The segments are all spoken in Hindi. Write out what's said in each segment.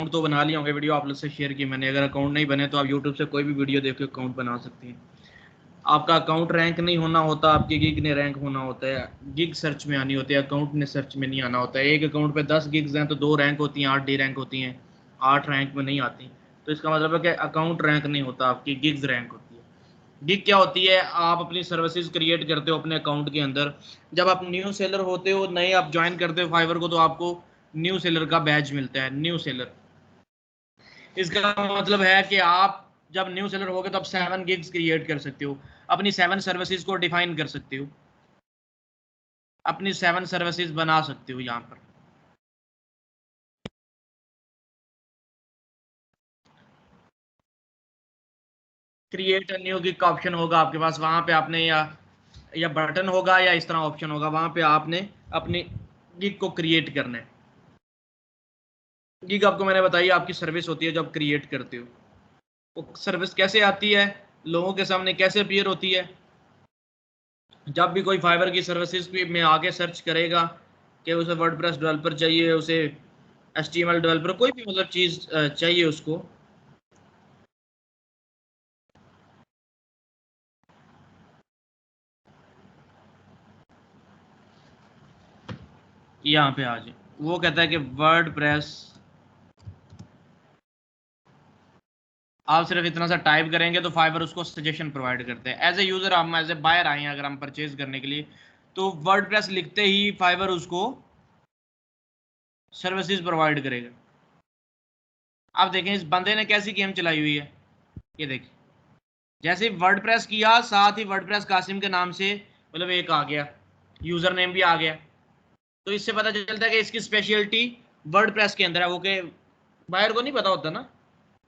अकाउंट तो बना लिया होंगे, वीडियो आप लोग से शेयर की मैंने। अगर अकाउंट नहीं बने तो आप यूट्यूब से कोई भी वीडियो देख के अकाउंट बना सकते हैं। आपका अकाउंट रैंक नहीं होना होता, आपकी गिग ने रैंक होना होता है। गिग सर्च में आनी होती है, अकाउंट ने सर्च में नहीं आना होता है। एक अकाउंट पे 10 गिग्स हैं तो 2 रैंक होती हैं, 8 डी रैंक होती हैं, 8 रैंक में नहीं आती। तो इसका मतलब है कि अकाउंट रैंक नहीं होता, आपकी गिग्स रैंक होती है। गिग क्या होती है? आप अपनी सर्विसेज क्रिएट करते हो अपने अकाउंट के अंदर। जब आप न्यू सेलर होते हो, नए आप ज्वाइन करते हो फाइवर को, तो आपको न्यू सेलर का बैज मिलता है, न्यू सेलर। इसका मतलब है कि आप जब न्यू सेलर होगे तो आप 7 गिग्स क्रिएट कर सकते हो, अपनी 7 सर्विसेज को डिफाइन कर सकते हो, अपनी 7 सर्विसेज बना सकते हो। यहाँ पर क्रिएट न्यू गिग का ऑप्शन होगा आपके पास, वहां पे आपने या बटन होगा या इस तरह ऑप्शन होगा, वहां पे आपने अपनी गिग को क्रिएट करना है। गिग आपको मैंने बताई आपकी सर्विस होती है जब क्रिएट करते हो। वो सर्विस कैसे आती है, लोगों के सामने कैसे अपीयर होती है? जब भी कोई फाइबर की सर्विसेज में आके सर्च करेगा कि उसे वर्डप्रेस डेवलपर चाहिए, उसे एचटीएमएल डेवलपर, कोई भी मतलब चीज चाहिए उसको, यहाँ पे आ जाए। वो कहता है कि वर्डप्रेस, आप सिर्फ इतना सा टाइप करेंगे तो फाइबर उसको सजेशन प्रोवाइड करते हैं। एज ए यूजर हम एज ए बायर आए हैं, अगर हम परचेज करने के लिए, तो वर्डप्रेस लिखते ही फाइबर उसको सर्विसेज प्रोवाइड करेगा। आप देखें इस बंदे ने कैसी गेम चलाई हुई है, ये देखिए। जैसे वर्डप्रेस किया, साथ ही वर्डप्रेस कासिम के नाम से मतलब एक आ गया, यूजर नेम भी आ गया। तो इससे पता चलता है कि इसकी स्पेशलिटी वर्डप्रेस के अंदर है। वो के बायर को नहीं पता होता ना,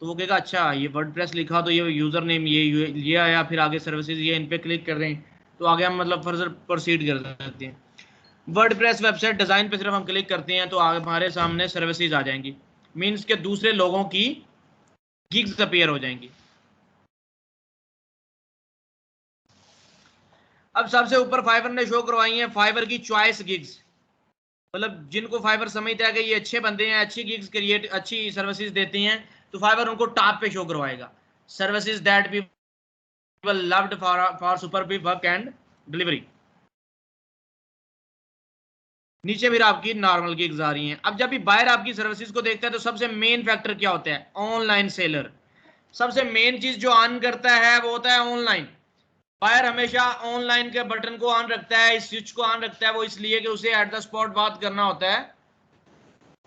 तो वो कहेगा अच्छा ये वर्डप्रेस लिखा तो ये यूजर नेम ये आया, फिर आगे सर्विसेज ये, इन पे क्लिक कर रहे हैं तो आगे हम मतलब फर्दर प्रोसीड कर सकते हैं। वर्डप्रेस वेबसाइट डिजाइन पे सिर्फ हम क्लिक करते हैं तो आगे हमारे सामने सर्विसेज आ जाएंगी, मीन्स के दूसरे लोगों की गिग्स अपीयर हो जाएंगी। अब सबसे ऊपर फाइवर ने शो करवाई है फाइवर की चॉइस गिग्स, मतलब जिनको फाइवर समझता है कि ये अच्छे बंदे हैं, अच्छी गिग्स क्रिएट, अच्छी सर्विसेज देते हैं, तो फाइवर उनको टॉप पे शो करवाएगा। Services that people loved for super work and delivery. नीचे फिर आपकी नॉर्मल गिग्स आ रही हैं। अब जब भी बायर आपकी सर्विसेज को देखता है तो सबसे मेन फैक्टर क्या होता है? Online seller. सबसे मेन चीज जो ऑन करता है वो होता है ऑनलाइन। बायर हमेशा ऑनलाइन के बटन को ऑन रखता है, इस स्विच को ऑन रखता है, वो इसलिए कि उसे एट द स्पॉट बात करना होता है,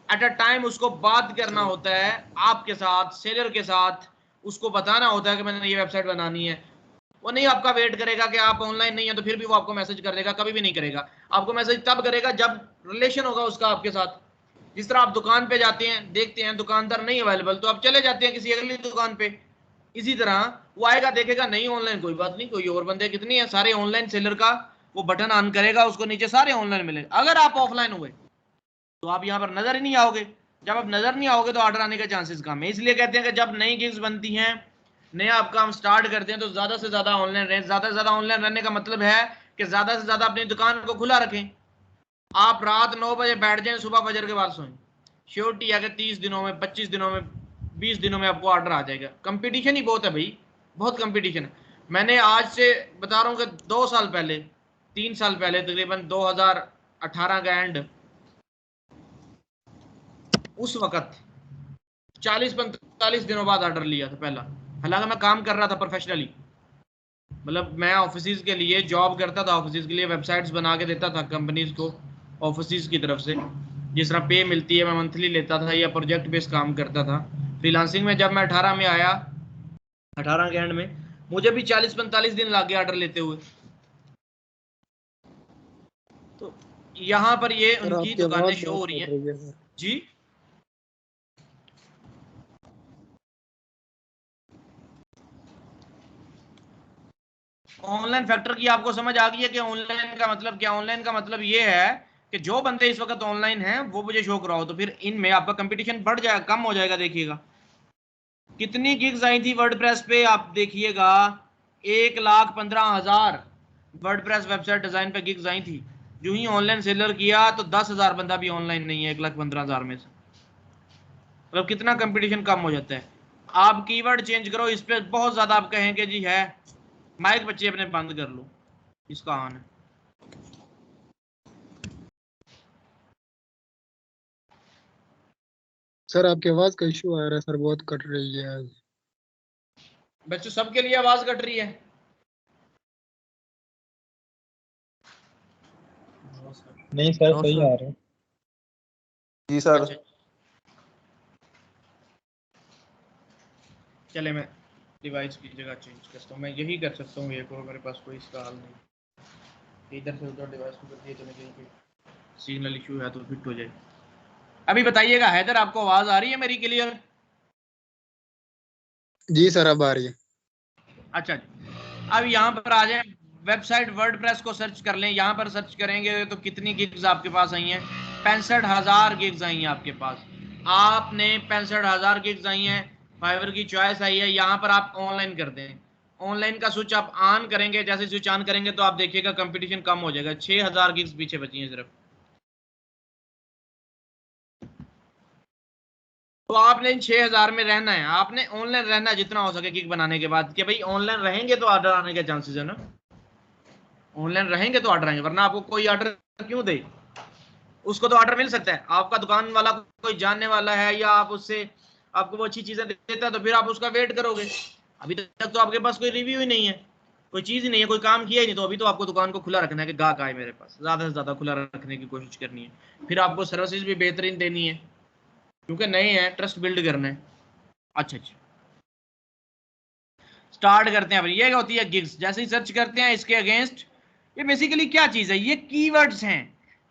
एट अ टाइम उसको बात करना होता है आपके साथ, सेलर के साथ। उसको बताना होता है कि मैंने ये वेबसाइट बनानी है। वो नहीं आपका वेट करेगा कि आप ऑनलाइन नहीं है तो फिर भी वो आपको मैसेज कर देगा, कभी भी नहीं करेगा। आपको मैसेज तब करेगा जब रिलेशन होगा उसका आपके साथ। जिस तरह आप दुकान पे जाते हैं, देखते हैं दुकानदार नहीं अवेलेबल तो आप चले जाते हैं किसी अगली दुकान पे, इसी तरह वो आएगा, देखेगा नहीं ऑनलाइन, कोई बात नहीं, कोई और बंदे कितनी है, सारे ऑनलाइन सेलर का वो बटन ऑन करेगा, उसको नीचे सारे ऑनलाइन मिलेंगे। अगर आप ऑफलाइन हुए तो आप यहाँ पर नजर ही नहीं आओगे। जब आप नजर नहीं आओगे तो ऑर्डर आने के चांसेस कम है। इसलिए कहते हैं कि जब नई गिग्स बनती हैं, नया आप काम स्टार्ट करते हैं, तो ज्यादा से ज्यादा ऑनलाइन रहें। ज्यादा से ज्यादा ऑनलाइन रहने का मतलब है कि ज्यादा से ज्यादा अपनी दुकान को खुला रखें। आप रात 9 बजे बैठ जाएं, सुबह फजर के बाद सोएं, श्योरिटी है कि 30 दिनों में, 25 दिनों में, 20 दिनों में आपको ऑर्डर आ जाएगा। कंपटीशन ही बहुत है भाई, बहुत कंपटीशन है। मैंने आज से बता रहा हूँ कि 2 साल पहले, 3 साल पहले, तकरीबन 2018 का एंड, उस वक्त 40-45 दिनों बाद ऑर्डर लिया था पहला। हालांकि मैं काम कर रहा था प्रोफेशनली, मतलब मैं ऑफिस के लिए जॉब करता था, ऑफिस के लिए वेबसाइट्स बना के देता था कंपनीज को, ऑफिस की तरफ से जिस तरह पे मिलती है मैं मंथली लेता था या प्रोजेक्ट बेस्ड काम करता था। फ्रीलांसिंग में जब मैं 18 में आया, 18 के एंड में, मुझे भी 40-45 दिन लग गए ऑर्डर लेते हुए। तो यहाँ पर ये सर उनकी आपकी दुकानें आवाज शो बहुत हो रही कट हैं। रही है सर। जी, ऑनलाइन फैक्टर की आपको समझ आ गई है कि ऑनलाइन का मतलब क्या? ऑनलाइन का मतलब ये है कि जो बंदे इस वक्त ऑनलाइन हैं वो मुझे शो कराओ, तो फिर इनमें आपका कंपटीशन बढ़ जाएगा, कम हो जाएगा। देखिएगा कितनी गिग्स आई थी वर्डप्रेस पे, आप देखिएगा 1,15,000 वर्डप्रेस वेबसाइट डिजाइन पे गिग्स आई थी। जो ही ऑनलाइन सेलर किया तो 10,000 बंदा भी ऑनलाइन नहीं है 1,15,000 में से। मतलब कितना कंपटीशन कम हो जाता है। आप कीवर्ड चेंज करो, इस पे बहुत ज्यादा आप कहेंगे जी है। माइक बच्चे अपने बंद कर लो, इसका ऑन है। सर आपकी आवाज का इशू आ रहा है सर, बहुत कट रही है आज। बच्चों सबके लिए आवाज कट रही है? नहीं सर, सही आ रहे हैं। जी सर। अच्छा, चले मैं डिवाइस की जगह चेंज करता हूँ। मैं यही कर सकता हूँ एक और, मेरे पास कोई इसका हाल नहीं। इधर से उधर डिवाइस को कर दिए तो कहीं पे सिग्नल इशू है तो फिट हो जाए। अभी बताइएगा हैदर, आपको आवाज आ रही है मेरी क्लियर? जी सर अब आ रही है। अच्छा, अब यहाँ पर आ जाए, वेबसाइट वर्डप्रेस को सर्च कर लें। यहाँ पर सर्च करेंगे तो कितनी गिग्स आपके पास आई हैं? 65,000 गिग्स आई हैं आपके पास। आपने 65,000 गिग्स आई हैं, फाइवर की चॉइस आई है। यहाँ पर आप ऑनलाइन कर दें। ऑनलाइन का स्विच आप ऑन करेंगे, जैसे स्विच ऑन करेंगे तो आप देखिएगा कंपटीशन कम हो जाएगा। 6,000 गिग्स पीछे बची हैं सिर्फ। तो आपने इन 6,000 में रहना है, आपने ऑनलाइन रहना है जितना हो सके गिग बनाने के बाद, कि भाई ऑनलाइन रहेंगे तो ऑर्डर आने के चांसेस है ना। ऑनलाइन रहेंगे तो ऑर्डर आएंगे, वरना आपको कोई ऑर्डर क्यों दे? उसको तो ऑर्डर मिल सकता है, आपका दुकान वाला कोई जानने वाला है या आप उससे आपको वो अच्छी चीजें देता है तो फिर आप उसका वेट करोगे। अभी तक तो आपके पास कोई रिव्यू ही नहीं है, कोई चीज ही नहीं है, कोई काम किया ही नहीं, तो अभी तो आपको दुकान को खुला रखना है कि गाहक आए मेरे पास, ज्यादा से ज्यादा खुला रखने की कोशिश करनी है। फिर आपको सर्विसेज भी बेहतरीन देनी है, क्योंकि नए हैं, ट्रस्ट बिल्ड करना है। अच्छा, स्टार्ट करते हैं। अब ये होती है गिग्स। जैसे ही सर्च करते हैं इसके अगेंस्ट, ये बेसिकली क्या चीज है? ये कीवर्ड्स हैं।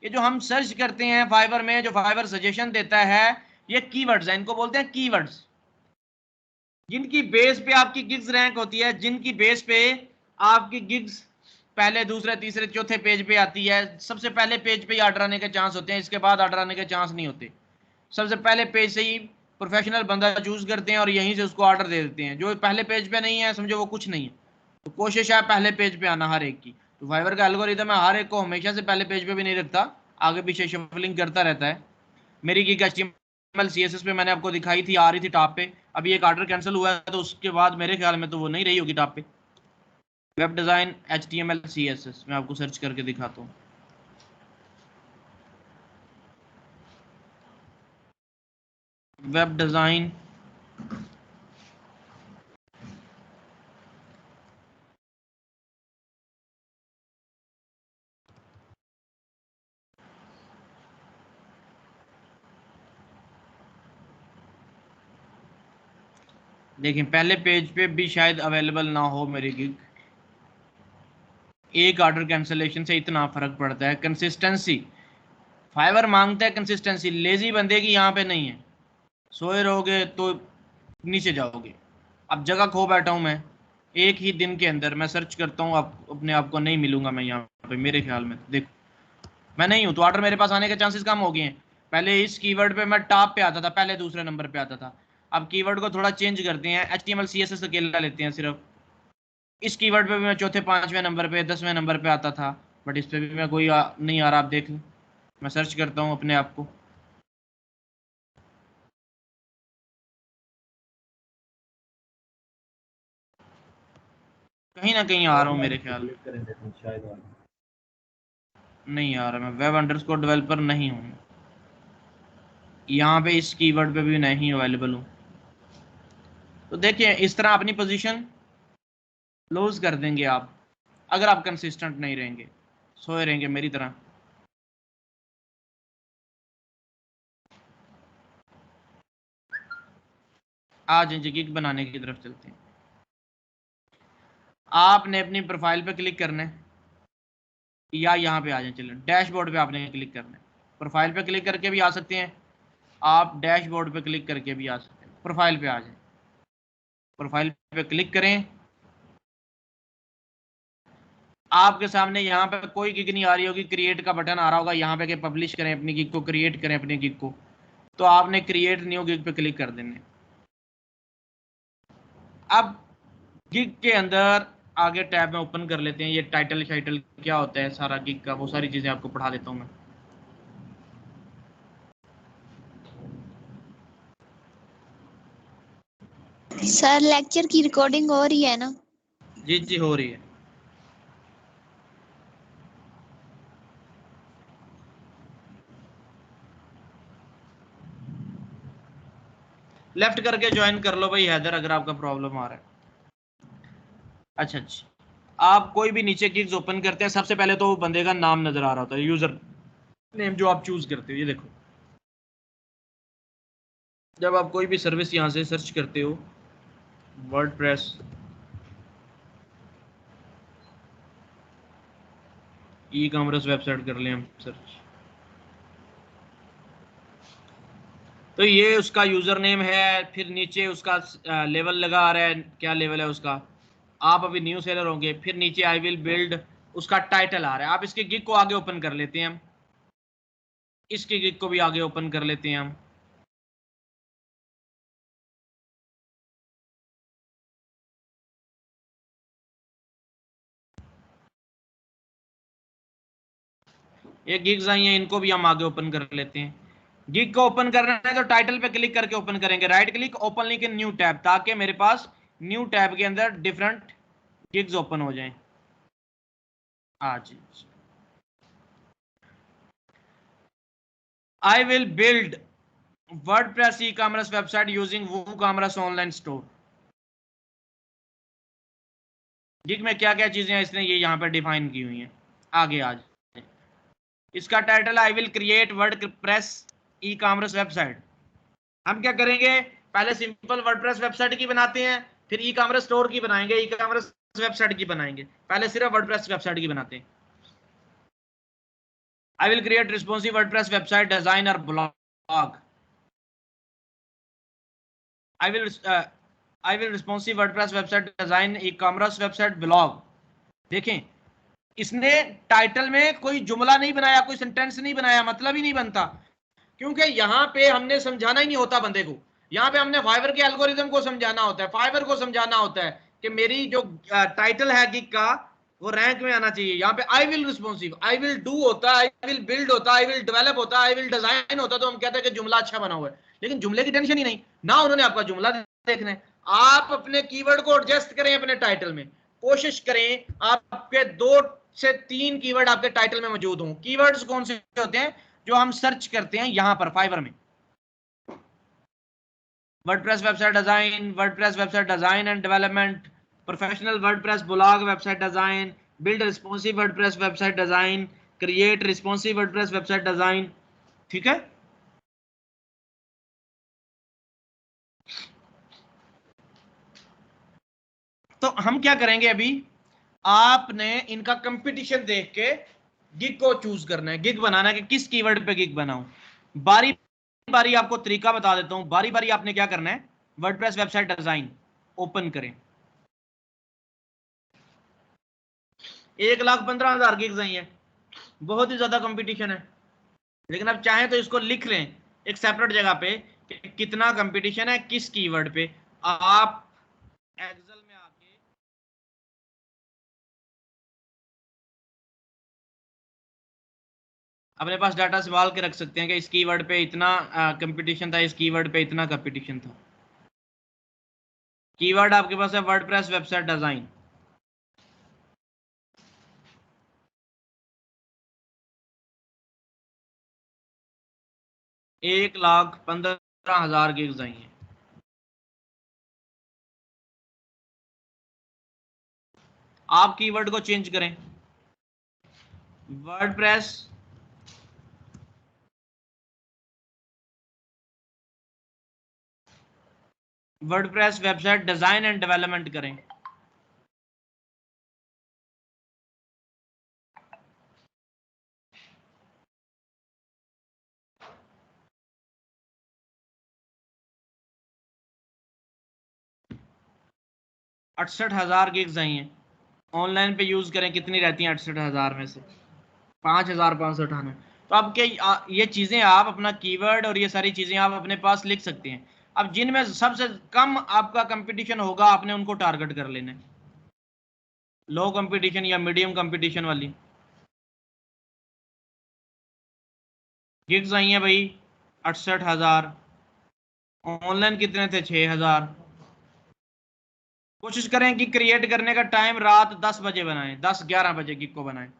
ये जो हम सर्च करते हैं फाइवर में, जो फाइवर सजेशन देता है, ये कीवर्ड्स हैं, इनको बोलते हैं कीवर्ड्स। जिनकी बेस पे आपकी गिग्स रैंक होती है, जिनकी बेस पे आपकी गिग्स पहले, दूसरे, तीसरे, चौथे पेज पे आती है। सबसे पहले पेज पे ही ऑर्डर आने के चांस होते हैं, इसके बाद ऑर्डर आने के चांस नहीं होते। सबसे पहले पेज से ही प्रोफेशनल बंदा चूज करते हैं और यहीं से उसको ऑर्डर दे देते हैं। जो पहले पेज पे नहीं है समझो वो कुछ नहीं है। तो कोशिश है पहले पेज पे आना हर एक की। तो फाइवर का एल्गोरिथम है, हर एक को हमेशा से पहले पेज पे भी नहीं रखता, आगे पीछे शफलिंग करता रहता है। मेरी गिग HTML CSS पे मैंने आपको दिखाई थी, आ रही थी टॉप पे। अभी एक ऑर्डर कैंसिल हुआ है तो उसके बाद मेरे ख्याल में तो वो नहीं रही होगी टॉप पे। वेब डिजाइन HTML CSS मैं आपको सर्च करके दिखाता हूँ। वेब डिजाइन देखिए, पहले पेज पे भी शायद अवेलेबल ना हो मेरी गिग। एक ऑर्डर कैंसिलेशन से इतना फर्क पड़ता है। कंसिस्टेंसी फाइवर मांगता है, कंसिस्टेंसी लेजी बंदे की यहाँ पे नहीं है। सोए रहोगे तो नीचे जाओगे। अब जगह खो बैठा हूँ मैं, एक ही दिन के अंदर मैं सर्च करता हूँ, आप अपने आप को नहीं मिलूंगा मैं यहाँ पे। मेरे ख्याल में देखो मैं नहीं हूँ तो ऑर्डर मेरे पास आने के चांसेस कम हो गए हैं। पहले इस कीवर्ड पे मैं टॉप पे आता था, पहले दूसरे नंबर पे आता था। अब कीवर्ड को थोड़ा चेंज करते हैं, HTML CSS अकेला लेते हैं सिर्फ। इस कीवर्ड पे भी मैं चौथे, पांचवें नंबर पे, 10वें नंबर पे आता था, बट इस पे भी मैं कोई नहीं आ रहा। आप देख लें, मैं सर्च करता हूँ अपने आप को। कहीं ना कहीं आ रहा हूँ मेरे ख्याल में। नहीं आ रहा, मैं वेब अंडरस्कोर डेवलपर नहीं हूँ, यहाँ पे इस कीवर्ड पे भी नहीं अवेलेबल हूँ। तो देखिए इस तरह अपनी पोजीशन लूज कर देंगे आप, अगर आप कंसिस्टेंट नहीं रहेंगे, सोए रहेंगे मेरी तरह। आज गिग बनाने की तरफ चलते हैं। आपने अपनी प्रोफाइल पे क्लिक करना है या यहाँ पे आ जाए, चलें डैशबोर्ड पे आपने क्लिक करना है। प्रोफाइल पे क्लिक करके भी आ सकते हैं आप, डैशबोर्ड पे क्लिक करके भी आ सकते हैं। प्रोफाइल पे आ जाए, प्रोफाइल पे क्लिक करें। आपके सामने यहाँ पे कोई गिग नहीं आ रही होगी, क्रिएट का बटन आ रहा होगा यहाँ पे कि पब्लिश करें अपनी गिग को, क्रिएट करें अपनी गिग को। तो आपने क्रिएट न्यू गिग पे क्लिक कर देने। अब गिग के अंदर आगे टैब में ओपन कर लेते हैं। ये टाइटल शाइटल क्या होता है सारा गिग का, वो सारी चीजें आपको पढ़ा देता हूँ मैं। सर लेक्चर की रिकॉर्डिंग हो रही है ना? जी जी हो रही है। लेफ्ट करके ज्वाइन कर लो भाई हैदर, अगर आपका प्रॉब्लम आ रहा है। अच्छा अच्छा, आप कोई भी नीचे गिग्स ओपन करते हैं, सबसे पहले तो बंदे का नाम नजर आ रहा होता है, यूजर नेम जो आप चूज करते हो। ये देखो, जब आप कोई भी सर्विस यहां से सर्च करते हो, वर्डप्रेस, ई कॉमर्स वेबसाइट कर लें हम सर्च, तो ये उसका यूजर नेम है, फिर नीचे उसका लेवल लगा आ रहा है, क्या लेवल है उसका। आप अभी न्यू सेलर होंगे, फिर नीचे आई विल बिल्ड, उसका टाइटल आ रहा है। आप इसके गिग को आगे ओपन कर लेते हैं हम, इसके गिग को भी आगे ओपन कर लेते हैं हम। ये गिग्स आई हैं, इनको भी हम आगे ओपन कर लेते हैं। गिग को ओपन करना है तो टाइटल पे क्लिक करके ओपन करेंगे, right click, open link in new tab, ताकि मेरे पास न्यू टैब के अंदर डिफरेंट गिग्स ओपन हो जाएं। जी, I will build WordPress e commerce website using WooCommerce online store. Gig में क्या क्या चीजें हैं इसने ये यहाँ पर डिफाइन की हुई हैं। आगे आज इसका title I will create WordPress e commerce website. हम क्या करेंगे, पहले सिंपल वर्डप्रेस वेबसाइट की बनाते हैं, फिर ई कॉमर्स स्टोर की बनाएंगे, ई कॉमर्स वेबसाइट की बनाएंगे, पहले सिर्फ वर्डप्रेस वेबसाइट की बनाते हैं। I will create responsive WordPress website design और blog. I will responsive WordPress website design, e commerce website, blog. देखें, इसने टाइटल में कोई जुमला नहीं बनाया, कोई सेंटेंस नहीं बनाया, मतलब ही नहीं बनता, क्योंकि यहाँ पे हमने समझाना ही नहीं होता बंदे को। यहाँ पे हमने फाइवर के एल्गोरिथम को समझाना होता है, फाइवर को समझाना होता है कि मेरी जो टाइटल है गिग का वो रैंक में आना चाहिए। यहाँ पे आई will responsive, I will do होता है, आई विल बिल्ड होता है, आई विल डेवलप होता है, आई विल डिजाइन होता है, तो हम कहते हैं कि जुमला अच्छा बना हुआ है। लेकिन जुमले की टेंशन ही नहीं ना, उन्होंने आपका जुमला देखना है। आप अपने कीवर्ड को एडजस्ट करें अपने टाइटल में, कोशिश करें आपके 2 से 3 कीवर्ड आपके टाइटल में मौजूद हों। कीवर्ड्स कौन से होते हैं जो हम सर्च करते हैं यहां पर फाइवर में? WordPress website design, WordPress website design and development, professional WordPress blog website design, build responsive WordPress website design, create responsive WordPress website design. ठीक है, तो हम क्या करेंगे अभी, आपने इनका कंपटीशन देख के गिग को चूज करना है, गिग बनाना है कि किस कीवर्ड पे गिग बनाऊं। बारी बारी आपको तरीका बता देता हूं। बारी बारी आपने क्या करना है, वर्डप्रेस वेबसाइट डिजाइन ओपन करें, 1,15,000 गिग्स आई हैं, बहुत ही ज्यादा कंपटीशन है। लेकिन अब चाहें तो इसको लिख लें एक सेपरेट जगह पे कि कितना कंपटीशन है किस कीवर्ड पे। आप एक्सेल में आके अपने पास डाटा संभाल के रख सकते हैं कि इस कीवर्ड पे इतना कंपटीशन था, इस कीवर्ड पे इतना कंपटीशन था। कीवर्ड आपके पास है वर्डप्रेस वेबसाइट डिजाइन, एक लाख 15,000 गिग्स आई हैं। आप कीवर्ड को चेंज करें, WordPress WordPress website design and development करें। अड़सठ हजार गिग्स आई हैं, ऑनलाइन पे यूज करें, कितनी रहती हैं 68,000 में से? 5,598। तो अब क्या ये चीजें आप अपना कीवर्ड और ये सारी चीजें आप अपने पास लिख सकते हैं। अब जिनमें सबसे कम आपका कंपटीशन होगा आपने उनको टारगेट कर लेना है, लो कंपटीशन या मीडियम कंपटीशन वाली गिग्स आई हैं भाई 68,000, ऑनलाइन कितने थे 6,000, कोशिश करें कि क्रिएट करने का टाइम रात 10 बजे बनाएं, 10-11 बजे गिग को बनाएं।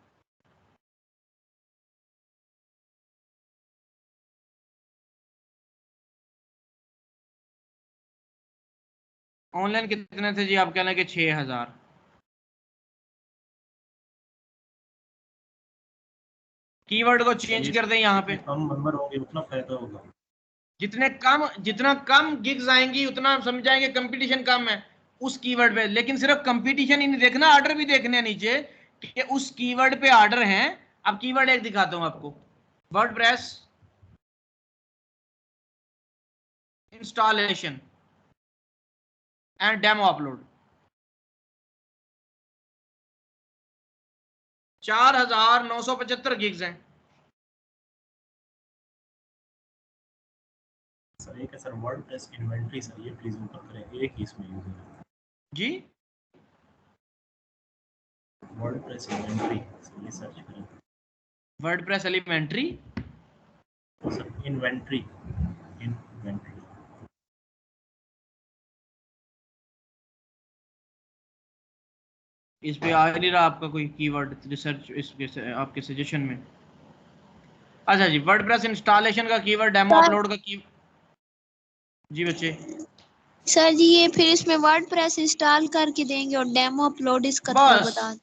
ऑनलाइन कितने थे जी? आप कहना कि 6000। कीवर्ड को चेंज कर दें यहाँ पे। कम नंबर होंगे उतना फायदा होगा। जितना कम गिग्स आएंगी उतना समझ जाएंगे कंपटीशन कम है उस कीवर्ड पे। लेकिन सिर्फ कंपटीशन ही नहीं देखना, ऑर्डर भी देखने हैं नीचे कि उस कीवर्ड पे ऑर्डर हैं। अब कीवर्ड एक दिखाता हूं आपको, WordPress installation and demo upload. 4975 gigs हैं। सर एक है सर वर्डप्रेस इन्वेंटरी, सर ये प्लीज ऊपर करें, एक ही इसमें यूज है जी। वर्डप्रेस इन्वेंटरी, सर ये सर्च करें। वर्डप्रेस एलिमेंट्री, सर इन्वेंटरी, इस पे आ नहीं रहा आपका कोई कीवर्ड रिसर्च इसके आपके सजेशन में। अच्छा जी, वर्डप्रेस इंस्टॉलेशन का कीवर्ड, डेमो अपलोड का की। जी बच्चे। सर जी ये फिर इसमें वर्डप्रेस इंस्टॉल करके देंगे और डेमो अपलोड इसका थोड़ा बता।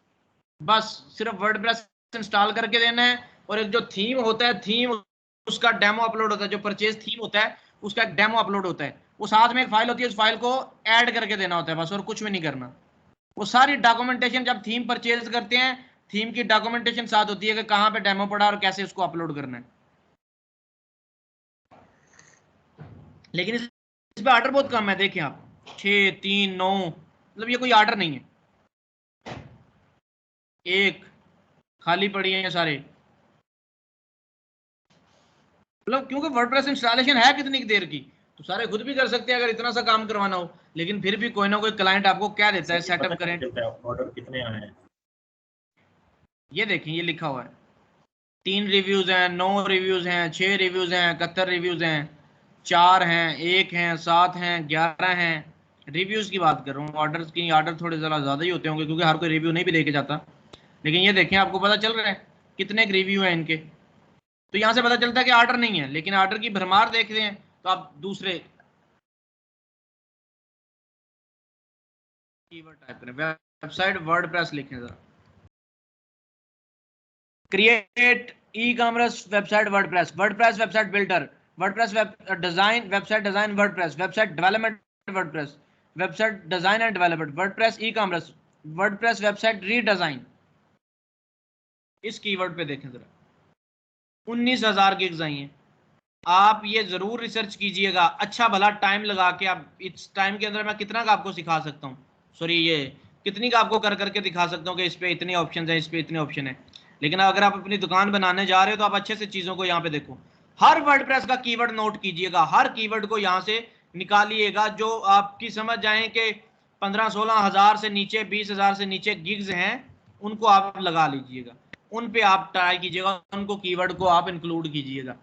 बस सिर्फ वर्डप्रेस इंस्टॉल करके देना है, और एक जो थीम होता है, थीम उसका डेमो अपलोड होता है। जो परचेज थीम होता है उसका एक डेमो अपलोड होता है, वो साथ में एक फाइल होती है, उस फाइल को ऐड करके देना होता है बस, और कुछ भी नहीं करना। वो सारी डॉक्यूमेंटेशन जब थीम परचेज करते हैं, थीम की डॉक्यूमेंटेशन साथ होती है कि कहाँ पे डेमो पड़ा और कैसे उसको अपलोड करना है। लेकिन इस पे ऑर्डर बहुत कम है, देखिए आप 6, 3, 9, मतलब ये कोई ऑर्डर नहीं है। एक खाली पड़ी है सारे, मतलब क्योंकि वर्डप्रेस इंस्टॉलेशन है कितनी देर की, तो सारे खुद भी कर सकते हैं अगर इतना सा काम करवाना हो। लेकिन फिर भी कोई ना कोई क्लाइंट आपको क्या देता है, सेटअप करें। ऑर्डर कितने आए हैं? ये देखें, ये लिखा हुआ है 3 रिव्यूज हैं, 9 रिव्यूज हैं, 6 रिव्यूज हैं, 71 रिव्यूज हैं, 4 हैं, 1 हैं, 7 हैं, 11 हैं। रिव्यूज की बात कर रहा हूँ, ऑर्डर की ऑर्डर थोड़े ज़रा ज़्यादा ही होते होंगे क्योंकि हर कोई रिव्यू नहीं भी देके जाता। लेकिन ये देखें, आपको पता चल रहा है कितने रिव्यू हैं इनके। तो यहाँ से पता चलता है कि ऑर्डर नहीं है, लेकिन ऑर्डर की भरमार देख रहे हैं तो आप दूसरे कीवर्ड टाइप करें। वेबसाइट वर्डप्रेस लिखें जरा, create E commerce website WordPress, WordPress website builder, WordPress web design, website design WordPress, website development WordPress, website design and development, WordPress e commerce, WordPress website redesign. इस कीवर्ड पे देखें जरा, 19,000 गिग्स आई हैं। आप ये जरूर रिसर्च कीजिएगा, अच्छा भला टाइम लगा के। आप इस टाइम के अंदर मैं कितना का आपको सिखा सकता हूँ, सॉरी ये कितनी का आपको कर करके दिखा सकता हूँ कि इस पे इतने ऑप्शन हैं, इस पे इतने ऑप्शन हैं। लेकिन अगर आप अपनी दुकान बनाने जा रहे हो तो आप अच्छे से चीज़ों को यहाँ पे देखो। हर वर्डप्रेस का कीवर्ड नोट कीजिएगा, हर कीवर्ड को यहाँ से निकालिएगा जो आपकी समझ जाए कि 15-16 हज़ार से नीचे, 20,000 से नीचे गिग्स हैं, उनको आप लगा लीजिएगा, उन पे आप ट्राई कीजिएगा, उनको कीवर्ड को आप इंक्लूड कीजिएगा।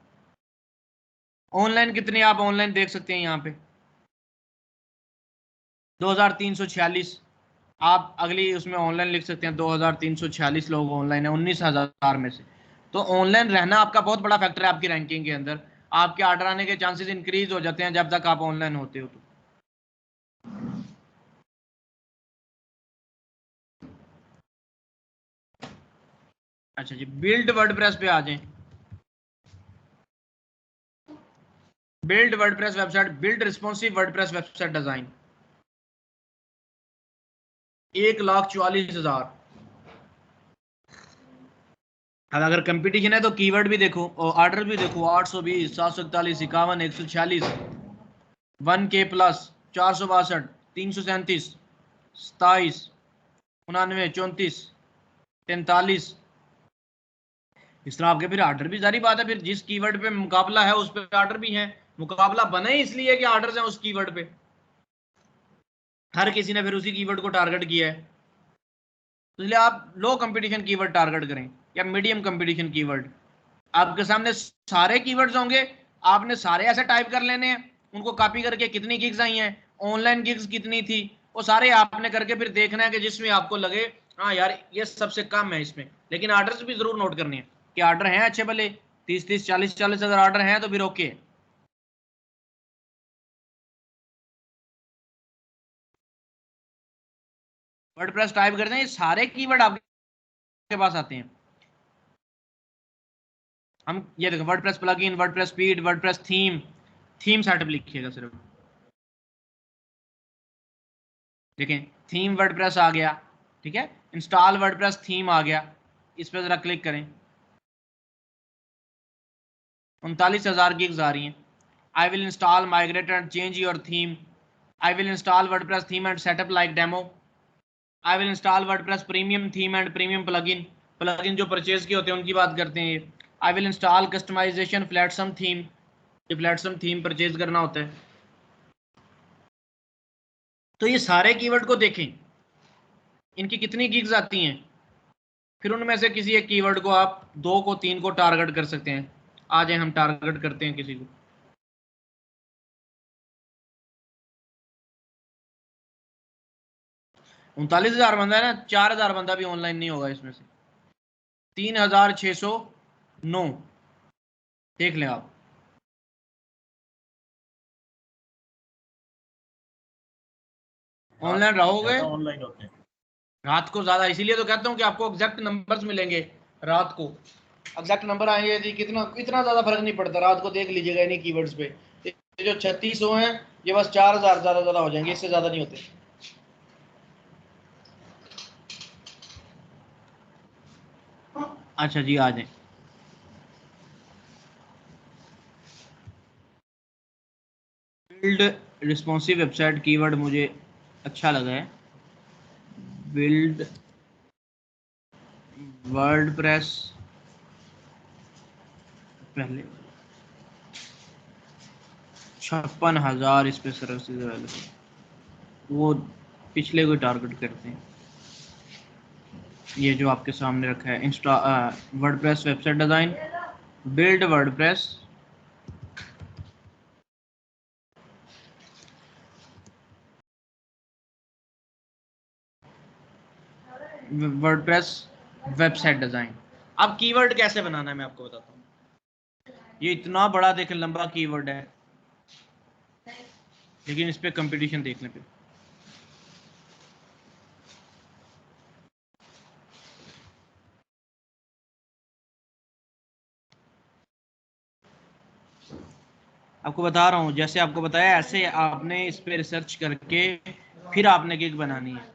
ऑनलाइन कितने आप ऑनलाइन देख सकते हैं यहाँ पे 2346। आप अगली उसमें ऑनलाइन लिख सकते हैं 2346 लोग ऑनलाइन है 19,000 में से। तो ऑनलाइन रहना आपका बहुत बड़ा फैक्टर है आपकी रैंकिंग के अंदर। आपके ऑर्डर आने के चांसेस इंक्रीज हो जाते हैं जब तक आप ऑनलाइन होते हो। तो अच्छा जी, बिल्ड वर्डप्रेस पे आ जाएं। Build WordPress website, build responsive WordPress website design, 1,44,000। अब अगर कंपटीशन है तो कीवर्ड भी देखो और ऑर्डर भी देखो, 820, 741, 51, 146, 1K प्लस, 462, 337, 27, 99, 34, 43। इस तरह आपके फिर ऑर्डर भी, जारी बात है, फिर जिस कीवर्ड पे मुकाबला है उस पे ऑर्डर भी है। मुकाबला बने इसलिए कि ऑर्डर्स हैं उस कीवर्ड पे, हर किसी ने फिर उसी कीवर्ड को टारगेट किया है। तो इसलिए आप लो कंपटीशन कीवर्ड टारगेट करें या मीडियम कंपटीशन कीवर्ड। आपके सामने सारे कीवर्ड्स होंगे, आपने सारे ऐसे टाइप कर लेने हैं, उनको कॉपी करके कितनी गिग्स आई हैं, ऑनलाइन गिग्स कितनी थी, वो सारे आपने करके फिर देखना है कि जिसमें आपको लगे हाँ यार ये सबसे कम है इसमें, लेकिन ऑर्डर्स भी जरूर नोट करने हैं कि ऑर्डर हैं अच्छे भले 30-30 40-40 अगर ऑर्डर हैं तो फिर ओके। वर्डप्रेस टाइप करते हैं, ये सारे कीवर्ड आपके पास आते हैं। हम ये देखो WordPress plugin, WordPress speed, WordPress theme, theme setup लिखिएगा सिर्फ। देखें थीम वर्डप्रेस आ गया, ठीक है, इंस्टॉल वर्डप्रेस थीम आ गया, इस पर जरा क्लिक करें। 39,000 गिग्स आ रही हैं। I will install migrate and change your theme, I will install WordPress theme and setup like demo, I will install WordPress premium theme and premium plugin, plugin जो परचेज के होते हैं उनकी बात करते हैं ये। I will install customization Flatsome theme, ये फ्लैटसम थीम परचेज करना होता है। तो ये सारे कीवर्ड को देखें, इनकी कितनी गिग्स आती हैं, फिर उनमें से किसी एक कीवर्ड को आप 2 को 3 को टारगेट कर सकते हैं। आ जाए हम टारगेट करते हैं किसी को। उनतालीस 39,000 बंदा है ना, 4,000 बंदा भी ऑनलाइन नहीं होगा इसमें से। 3,609 देख लें आप। ऑनलाइन रहोगे ऑनलाइन होते हैं रात को ज्यादा, इसीलिए तो कहता हूँ कि आपको एग्जैक्ट नंबर्स मिलेंगे रात को। एग्जैक्ट नंबर आएंगे जी, कितना इतना ज्यादा फर्क नहीं पड़ता, रात को देख लीजिएगा इन्हीं कीवर्ड्स पे। ये जो 3600 हैं ये बस 4,000 ज्यादा हो जाएंगे, इससे ज्यादा नहीं होते। अच्छा जी आ जाए। बिल्ड रिस्पॉन्सिव वेबसाइट कीवर्ड मुझे अच्छा लगा है। बिल्ड वर्डप्रेस पहले 56,000 इस पे सर्विसेज अवेलेबल, वो पिछले को टारगेट करते हैं। ये जो आपके सामने रखा है Insta WordPress website design, build WordPress, WordPress website design. अब कीवर्ड कैसे बनाना है मैं आपको बताता हूँ। ये इतना बड़ा देखें लंबा कीवर्ड है, लेकिन इस पे कंपटीशन देखने पे आपको बता रहा हूँ, जैसे आपको बताया ऐसे आपने इस पे रिसर्च करके फिर आपने गिग बनानी है।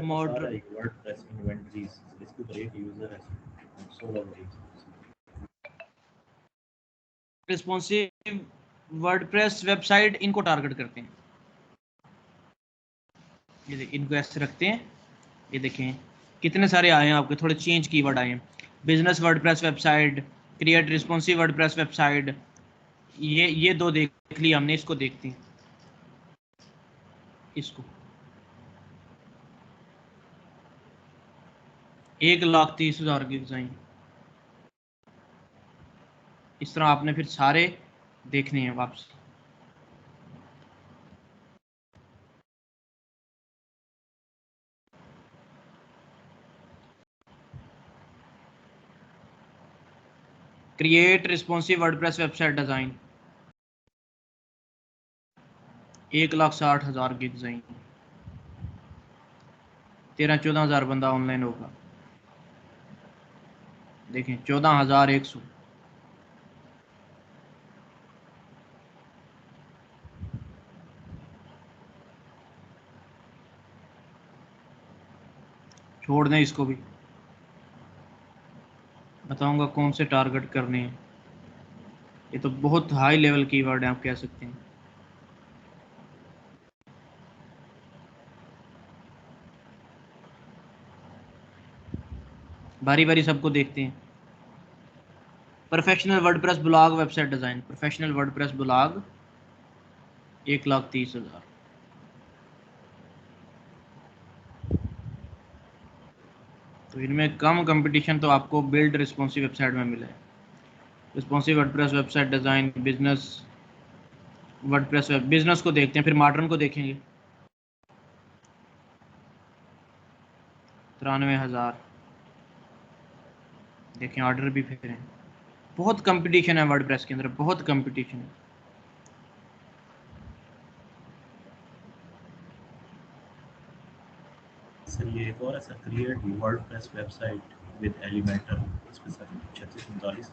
मॉडर्न वर्डप्रेस इन्वेंटरीज, इसके ऊपर एक यूजर है 16 मरीज। रिस्पॉन्सिव वर्डप्रेस वेबसाइट, इनको टारगेट करते हैं। ये इनको ऐसे रखते हैं, ये देखें कितने सारे आए हैं आपके, थोड़े चेंज कीवर्ड आए हैं। Business WordPress website, create responsive WordPress website, ये 2 देख लिया हमने। इसको देखते हैं, इसको 1,30,000 की डिजाइन। इस तरह आपने फिर सारे देखने हैं वापस। Create responsive WordPress website design, 1,60,000 की डिजाइन, 13-14,000 बंदा ऑनलाइन होगा। देखें 14,100। छोड़ दें इसको भी, बताऊंगा कौन से टारगेट करने हैं। ये तो बहुत हाई लेवल कीवर्ड है, आप कह सकते हैं। बारी बारी सबको देखते हैं। Professional WordPress blog website design, professional WordPress blog 1,30,000। तो इनमें कम कंपटीशन तो आपको बिल्ड रिस्पॉन्सिव वेबसाइट में मिला है। Responsive WordPress website design, business WordPress business को देखते हैं, फिर मॉडर्न को देखेंगे। 93,000 देखें, ऑर्डर भी फिर हैं। बहुत कंपटीशन है वर्डप्रेस के अंदर, बहुत कंपटीशन है। सर ये एक और है sir, create WordPress website with Elementor, इस पे सर 3639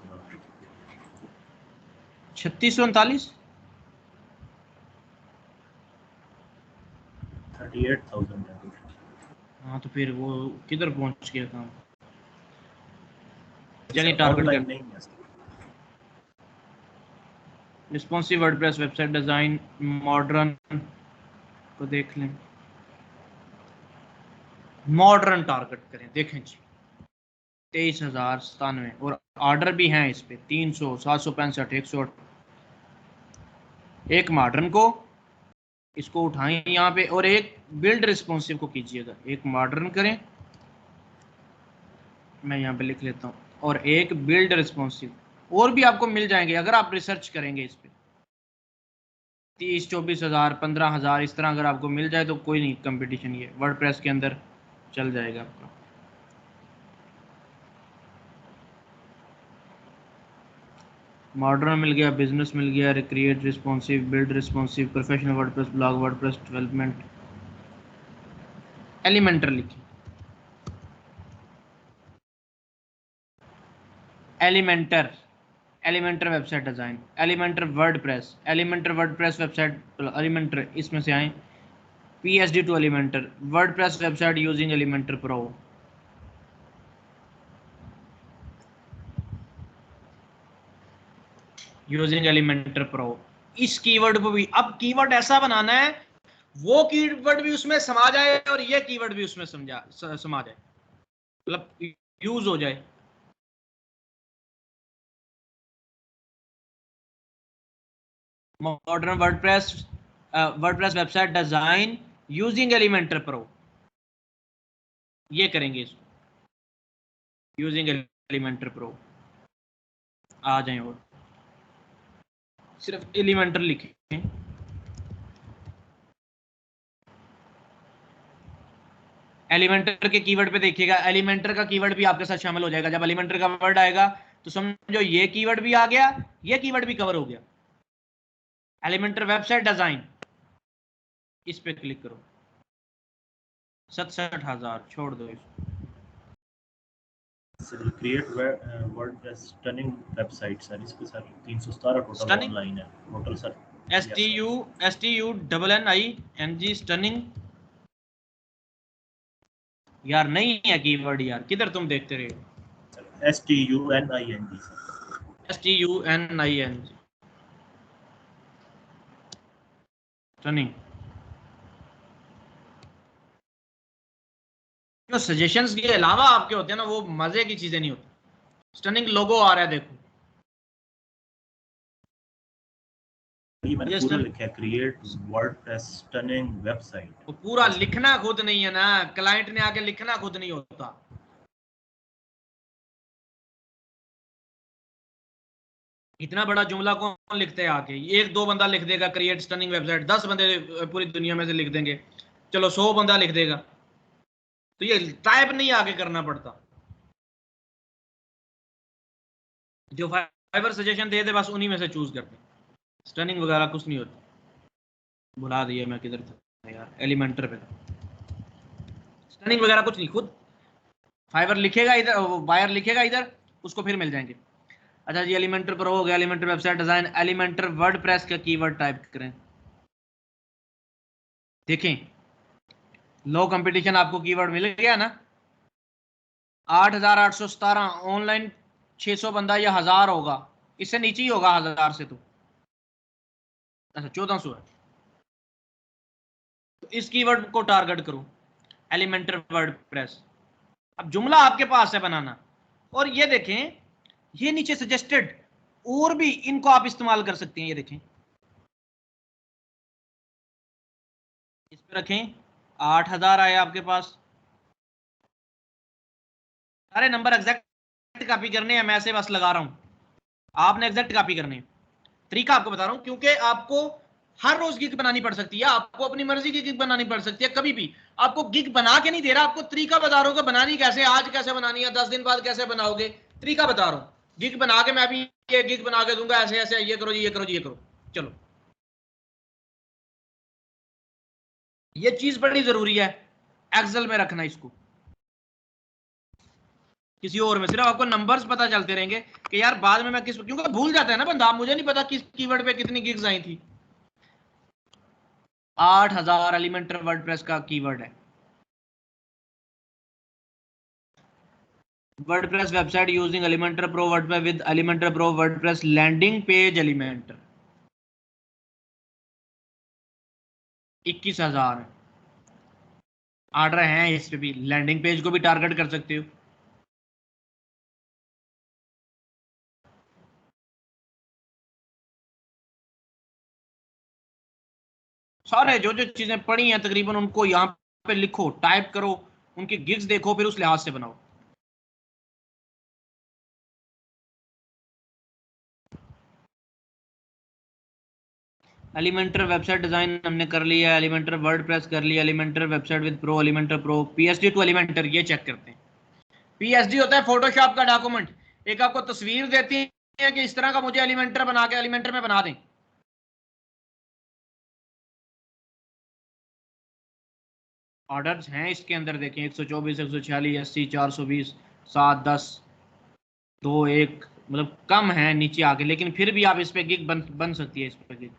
38,000 है। हाँ तो फिर वो किधर पहुंच गया काम? चलिए सर टारगेट ऑनलाइन कर नहीं है sir. Responsive WordPress website design modern को देख लें। मॉडर्न टारगेट करें, देखें जी 23,097 और ऑर्डर भी हैं इस पे 300, 765, 108। एक मॉडर्न को इसको उठाएं यहाँ पे और एक बिल्ड रिस्पॉन्सिव को कीजिएगा। एक मॉडर्न करें, मैं यहाँ पे लिख लेता हूँ, और एक बिल्ड रिस्पॉन्सिव। और भी आपको मिल जाएंगे अगर आप रिसर्च करेंगे इस पे। 30-24,000, 15,000 इस तरह अगर आपको मिल जाए तो कोई नहीं कंपटीशन, ये वर्डप्रेस के अंदर चल जाएगा आपका। मॉडर्न मिल गया, बिजनेस मिल गया, create responsive, build responsive, professional WordPress, blog WordPress development, Elementor लिखिए। Elementor website design, Elementor WordPress website, Elementor इसमें से आए, PSD to Elementor WordPress website using Elementor Pro. Using Elementor Pro, इस कीवर्ड को भी अब कीवर्ड ऐसा बनाना है वो कीवर्ड भी उसमें समा जाए और ये कीवर्ड भी उसमें समा जाए, मतलब यूज हो जाए। Modern WordPress website design using Elementor pro, ये करेंगे इसको यूजिंग एलिमेंटर प्रो। आ जाए और सिर्फ एलिमेंटर लिखें। एलिमेंटर के कीवर्ड पे देखिएगा, एलिमेंटर का कीवर्ड भी आपके साथ शामिल हो जाएगा। जब एलिमेंटर का वर्ड आएगा तो समझो ये कीवर्ड भी आ गया, ये कीवर्ड भी कवर हो गया। एलिमेंटर वेबसाइट डिजाइन, इस पे क्लिक करो, 67,000 छोड़ दो इसको। Sir create WordPress stunning website sir, इस पे सर 317 टोटल स्टनिंग, ऑनलाइन है टोटल सर। STUNNING stunning. यार नहीं है कीवर्ड यार, किधर तुम देखते रहे हो? STUNING sir. STUNING stunning. जो सजेशंस के अलावा आपके होते हैं ना, वो मजे की चीजें नहीं होती। स्टनिंग लोगो आ रहा है देखो, ये मैंने पूरा लिखा है, क्रिएट वर्डप्रेस स्टनिंग वेबसाइट। वो पूरा लिखना खुद नहीं है ना, क्लाइंट ने आके लिखना खुद नहीं होता। इतना बड़ा जुमला कौन लिखते हैं आके? एक दो बंदा लिख देगा क्रिएट स्टनिंग वेबसाइट, 10 बंदे पूरी दुनिया में से लिख देंगे, चलो 100 बंदा लिख देगा, तो ये टाइप नहीं आगे करना पड़ता। जो फाइवर सजेशन दे दे बस उन्हीं में से चूज करते हैं। स्टनिंग वगैरह कुछ नहीं होता, भुला दिया मैं किधर था यार, एलिमेंटर पे था। स्टनिंग वगैरह कुछ नहीं, खुद फाइवर लिखेगा इधर, बायर लिखेगा इधर, उसको फिर मिल जाएंगे। अच्छा जी, एलिमेंटर प्रो हो गया, Elementor website design, Elementor WordPress का कीवर्ड टाइप करें। देखें लो कंपटीशन, आपको कीवर्ड मिल गया ना, 8,817 ऑनलाइन, 600 बंदा या 1000 होगा, इससे नीचे ही होगा 1000 से तो। अच्छा 1400 है, तो इस कीवर्ड को टारगेट करो, एलिमेंटर वर्डप्रेस। अब जुमला आपके पास है बनाना, और ये देखें ये नीचे सजेस्टेड और भी इनको आप इस्तेमाल कर सकते हैं। ये देखें इस पे रखें, 8,000 आए आपके पास, अरे नंबर एग्जैक्ट कॉपी करने हैं, मैं ऐसे बस लगा रहा हूं, आपने एग्जैक्ट कॉपी करने हैं। तरीका आपको बता रहा हूं, क्योंकि आपको हर रोज गिग बनानी पड़ सकती है, आपको अपनी मर्जी की गिग बनानी पड़ सकती है। कभी भी आपको गिग बना के नहीं दे रहा, आपको तरीका बता रहा हूं कि बनानी कैसे, आज कैसे बनानी है, 10 दिन बाद कैसे बनाओगे, तरीका बता रहा हूं। गिग बना के मैं भी ये गिग बना के दूंगा, ऐसे ऐसे ये करो जी, ये करो जी, ये करो। चलो, ये चीज बड़ी जरूरी है एक्सेल में रखना इसको। किसी और में सिर्फ आपको नंबर्स पता चलते रहेंगे कि यार बाद में मैं किस, क्योंकि भूल जाता है ना बंदा, मुझे नहीं पता किस कीवर्ड पे कितनी गिग्स आई थी। 8000 एलिमेंटर वर्डप्रेस का कीवर्ड है। WordPress website using Elementor pro WordPress with Elementor pro WordPress landing page Elementor 21,000 order हैं। इस पे भी लैंडिंग पेज को भी टारगेट कर सकते हो। सारे जो जो चीजें पढ़ी हैं तकरीबन उनको यहाँ पे लिखो, टाइप करो, उनकी गिग्स देखो, फिर उस लिहाज से बनाओ। एलिमेंटर वेबसाइट डिजाइन हमने कर लिया, एलिमेंटर वर्डप्रेस कर लिया, Elementor website with pro, Elementor pro, PSD to Elementor, ये चेक करते हैं। पीएसडी होता है फोटोशॉप का डॉक्यूमेंट, एक आपको तस्वीर देती है कि इस तरह का मुझे एलिमेंटर बना के एलिमेंटर में बना दें। ऑर्डर्स हैं इसके अंदर देखें, 124, 146, 80, 420, 7, 10, 2, 1, मतलब कम है नीचे आके, लेकिन फिर भी आप इस पे गिग बन सकती है। इस पे गिग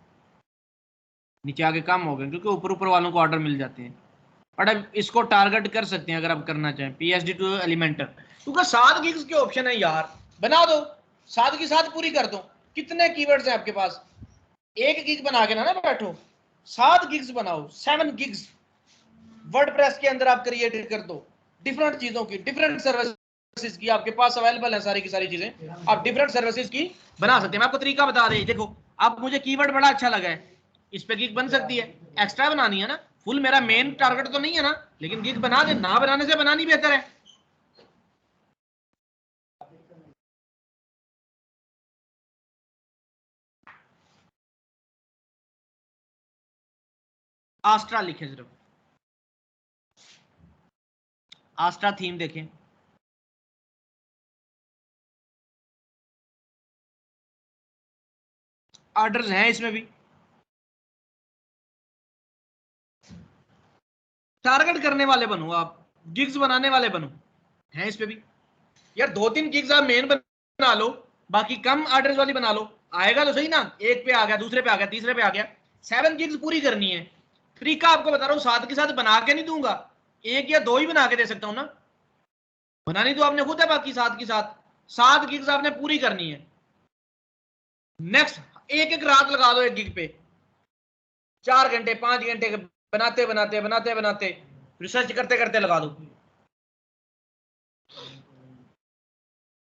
नीचे आके कम हो गए क्योंकि ऊपर ऊपर वालों को ऑर्डर मिल जाते हैं। बट अब इसको टारगेट कर सकते हैं अगर आप करना चाहें, पीएचडी टू एलिमेंटर, क्योंकि 7 गिग्स के ऑप्शन है यार, बना दो 7 की 7 पूरी कर दो। कितने कीवर्ड्स हैं आपके पास, एक गिग बना के ना बैठो, 7 गिग्स बनाओ, 7 गिग्स वर्डप्रेस के अंदर आप क्रिएट कर दो, डिफरेंट चीजों की, डिफरेंट सर्विसेज की आपके पास अवेलेबल है, सारी की सारी चीजें आप डिफरेंट सर्विसेज की बना सकते हैं। मैं आपको तरीका बता दें, देखो आप, मुझे कीवर्ड बड़ा अच्छा लगा है, इस पे गिग बन सकती है। एक्स्ट्रा बनानी है ना, फुल मेरा मेन टारगेट तो नहीं है ना, लेकिन गिग बना दे, ना बनाने से बनानी बेहतर है। आस्ट्रा लिखे, सिर्फ आस्ट्रा थीम देखें, ऑर्डर्स हैं इसमें भी, टारगेट करने वाले बनो आप, गिग्स बनाने वाले बनो, हैं इस पे भी। यार 2-3 गिग्स आप मेन बना लो, बाकी कम ऑर्डर्स वाली बना लो, आएगा तो सही ना, एक पे आ गया, दूसरे पे आ गया, तीसरे पे आ गया, 7 गिग्स पूरी करनी है। तरीका आपको बता रहा हूँ, 7 के साथ बना के नहीं दूंगा, 1 या 2 ही बना के दे सकता हूँ ना, बनानी तो आपने खुद है, बाकी 7 की 7 गिग्स आपने पूरी करनी है। नेक्स्ट, एक रात लगा दो एक गिग पे, 4 घंटे 5 घंटे बनाते बनाते बनाते बनाते रिसर्च करते करते लगा दो।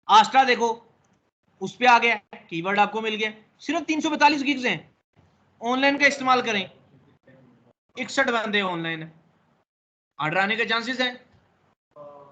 आस्ट्रा देखो, उस पे आ गया, कीवर्ड आपको मिल गया, सिर्फ 342 गिग्स हैं। ऑनलाइन का इस्तेमाल करें, 61 बंदे ऑनलाइन है, ऑर्डर आने के चांसेस हैं।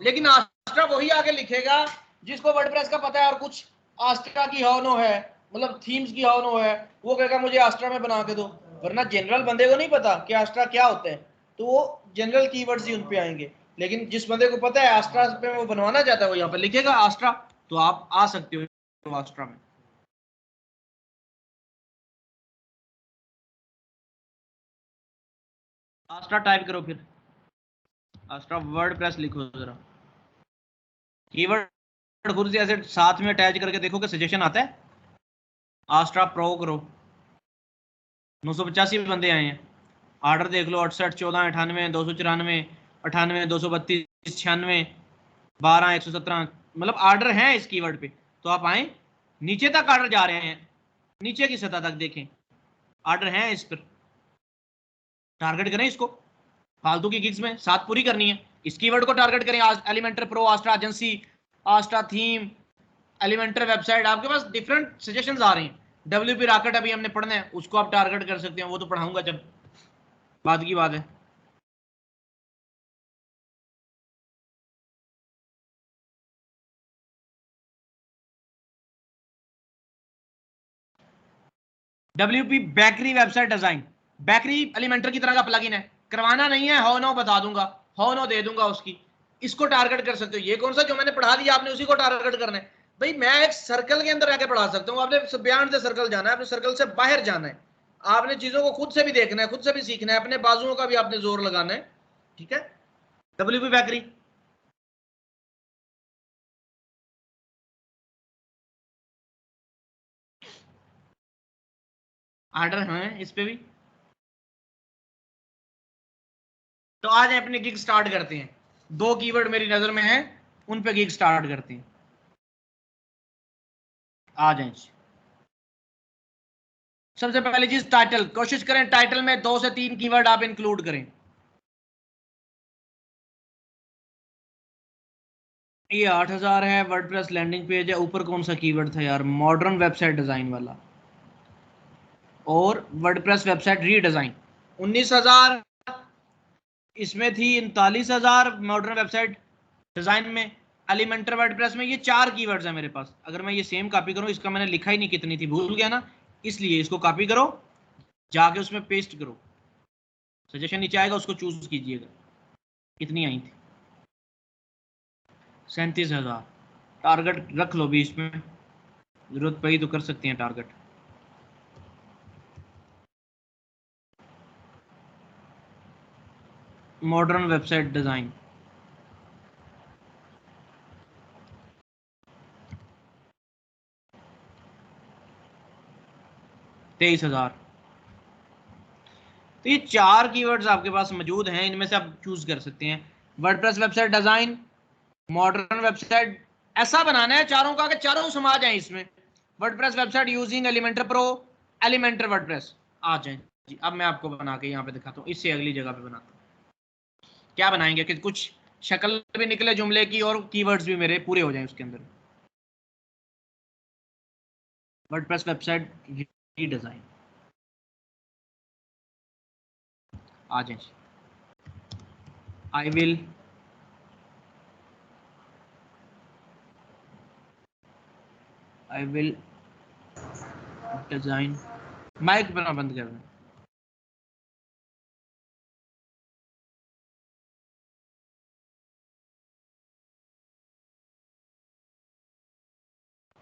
लेकिन आस्ट्रा वही आगे लिखेगा जिसको वर्डप्रेस का पता है और कुछ आस्ट्रा की हाउ नो है, मतलब थीम्स की हाउ नो है, वो कहेगा मुझे आस्ट्रा में बना के दो। वरना जनरल बंदे को नहीं पता कि आस्ट्रा क्या होता है, तो वो जनरल कीवर्ड्स ही उन पे आएंगे। लेकिन जिस बंदे को पता है आस्ट्रा पे वो बनवाना चाहता है, वो यहाँ पे लिखेगा आस्ट्रा, तो आप आ सकते हो आस्ट्रा में। आस्ट्रा टाइप करो, फिर आस्ट्रा वर्डप्रेस लिखो जरा, कीवर्ड खुद से ऐसे साथ में अटैच करके देखो कि सजेशन आता है। आस्ट्रा प्रो करो, 985 बंदे आए हैं, ऑर्डर देख लो, 68, 14, 98, 294, 98, 232, 96, 12, 117, मतलब ऑर्डर हैं इस कीवर्ड पे। तो आप आए, नीचे तक ऑर्डर जा रहे हैं, नीचे की सतह तक देखें, ऑर्डर हैं इस पर, टारगेट करें इसको। फालतू की गिग्स में 7 पूरी करनी है, इस कीवर्ड को टारगेट करें। Elementor Pro, Astra agency, Astra theme, Elementor website, आपके पास डिफरेंट सजेशंस आ रहे हैं। WP रॉकेट अभी हमने पढ़ना है, उसको आप टारगेट कर सकते हैं, वो तो पढ़ाऊंगा जब, बाद की बात है। WP bakery website design, bakery Elementor की तरह का प्लगइन है, करवाना नहीं है, हाउ नो बता दूंगा, हाउ नो दे दूंगा उसकी, इसको टारगेट कर सकते हो। ये कौन सा जो मैंने पढ़ा दिया आपने उसी को टारगेट करना है भाई। मैं एक सर्कल के अंदर आके पढ़ा सकता हूँ, आपने बियॉन्ड द सर्कल जाना है, आपने सर्कल से बाहर जाना है, आपने चीजों को खुद से भी देखना है, खुद से भी सीखना है, अपने बाजुओं का भी आपने जोर लगाना है, ठीक है। WP बेकरी ऑर्डर है इस पे भी। तो आज अपनी गिग स्टार्ट करते हैं। 2 कीवर्ड मेरी नजर में है, उन पे गिग स्टार्ट करते हैं। आ जाए। सबसे पहली चीज टाइटल, कोशिश करें टाइटल में 2 से 3 कीवर्ड आप इंक्लूड करें। ये 8000 है, वर्डप्रेस लैंडिंग पेज है, ऊपर कौन सा कीवर्ड था यार, मॉडर्न वेबसाइट डिजाइन वाला, और वर्डप्रेस वेबसाइट रीडिजाइन 19000, इसमें थी 39000 मॉडर्न वेबसाइट डिजाइन में, एलिमेंटर वर्डप्रेस में। ये 4 कीवर्ड्स है मेरे पास। अगर मैं ये सेम कॉपी करूं, इसका मैंने लिखा ही नहीं कितनी थी, भूल गया ना, इसलिए इसको कॉपी करो, जाके उसमें पेस्ट करो, सजेशन नीचे आएगा, उसको चूज कीजिएगा। कितनी आई थी? 37,000। टारगेट रख लो बीच में, जरूरत पड़ी तो कर सकते हैं टारगेट। Modern website design 23,000। तो ये 4 कीवर्ड्स आपके पास मौजूद हैं, इनमें से आप चूज कर सकते हैं। WordPress website design, modern website, ऐसा बनाना है चारों का कि चारों समा जाए इसमें। WordPress website using Elementor Pro, Elementor WordPress आ जाए जी। अब मैं आपको बना के यहाँ पे दिखाता हूँ, इससे अगली जगह पे बनाता हूँ। क्या बनाएंगे कि कुछ शक्ल भी निकले जुमले की और कीवर्ड्स भी मेरे पूरे हो जाए उसके अंदर। वर्डप्रेस वेबसाइट रीडिजाइन आ जाए। आई विल डिजाइन, माइक बना बंद कर दें।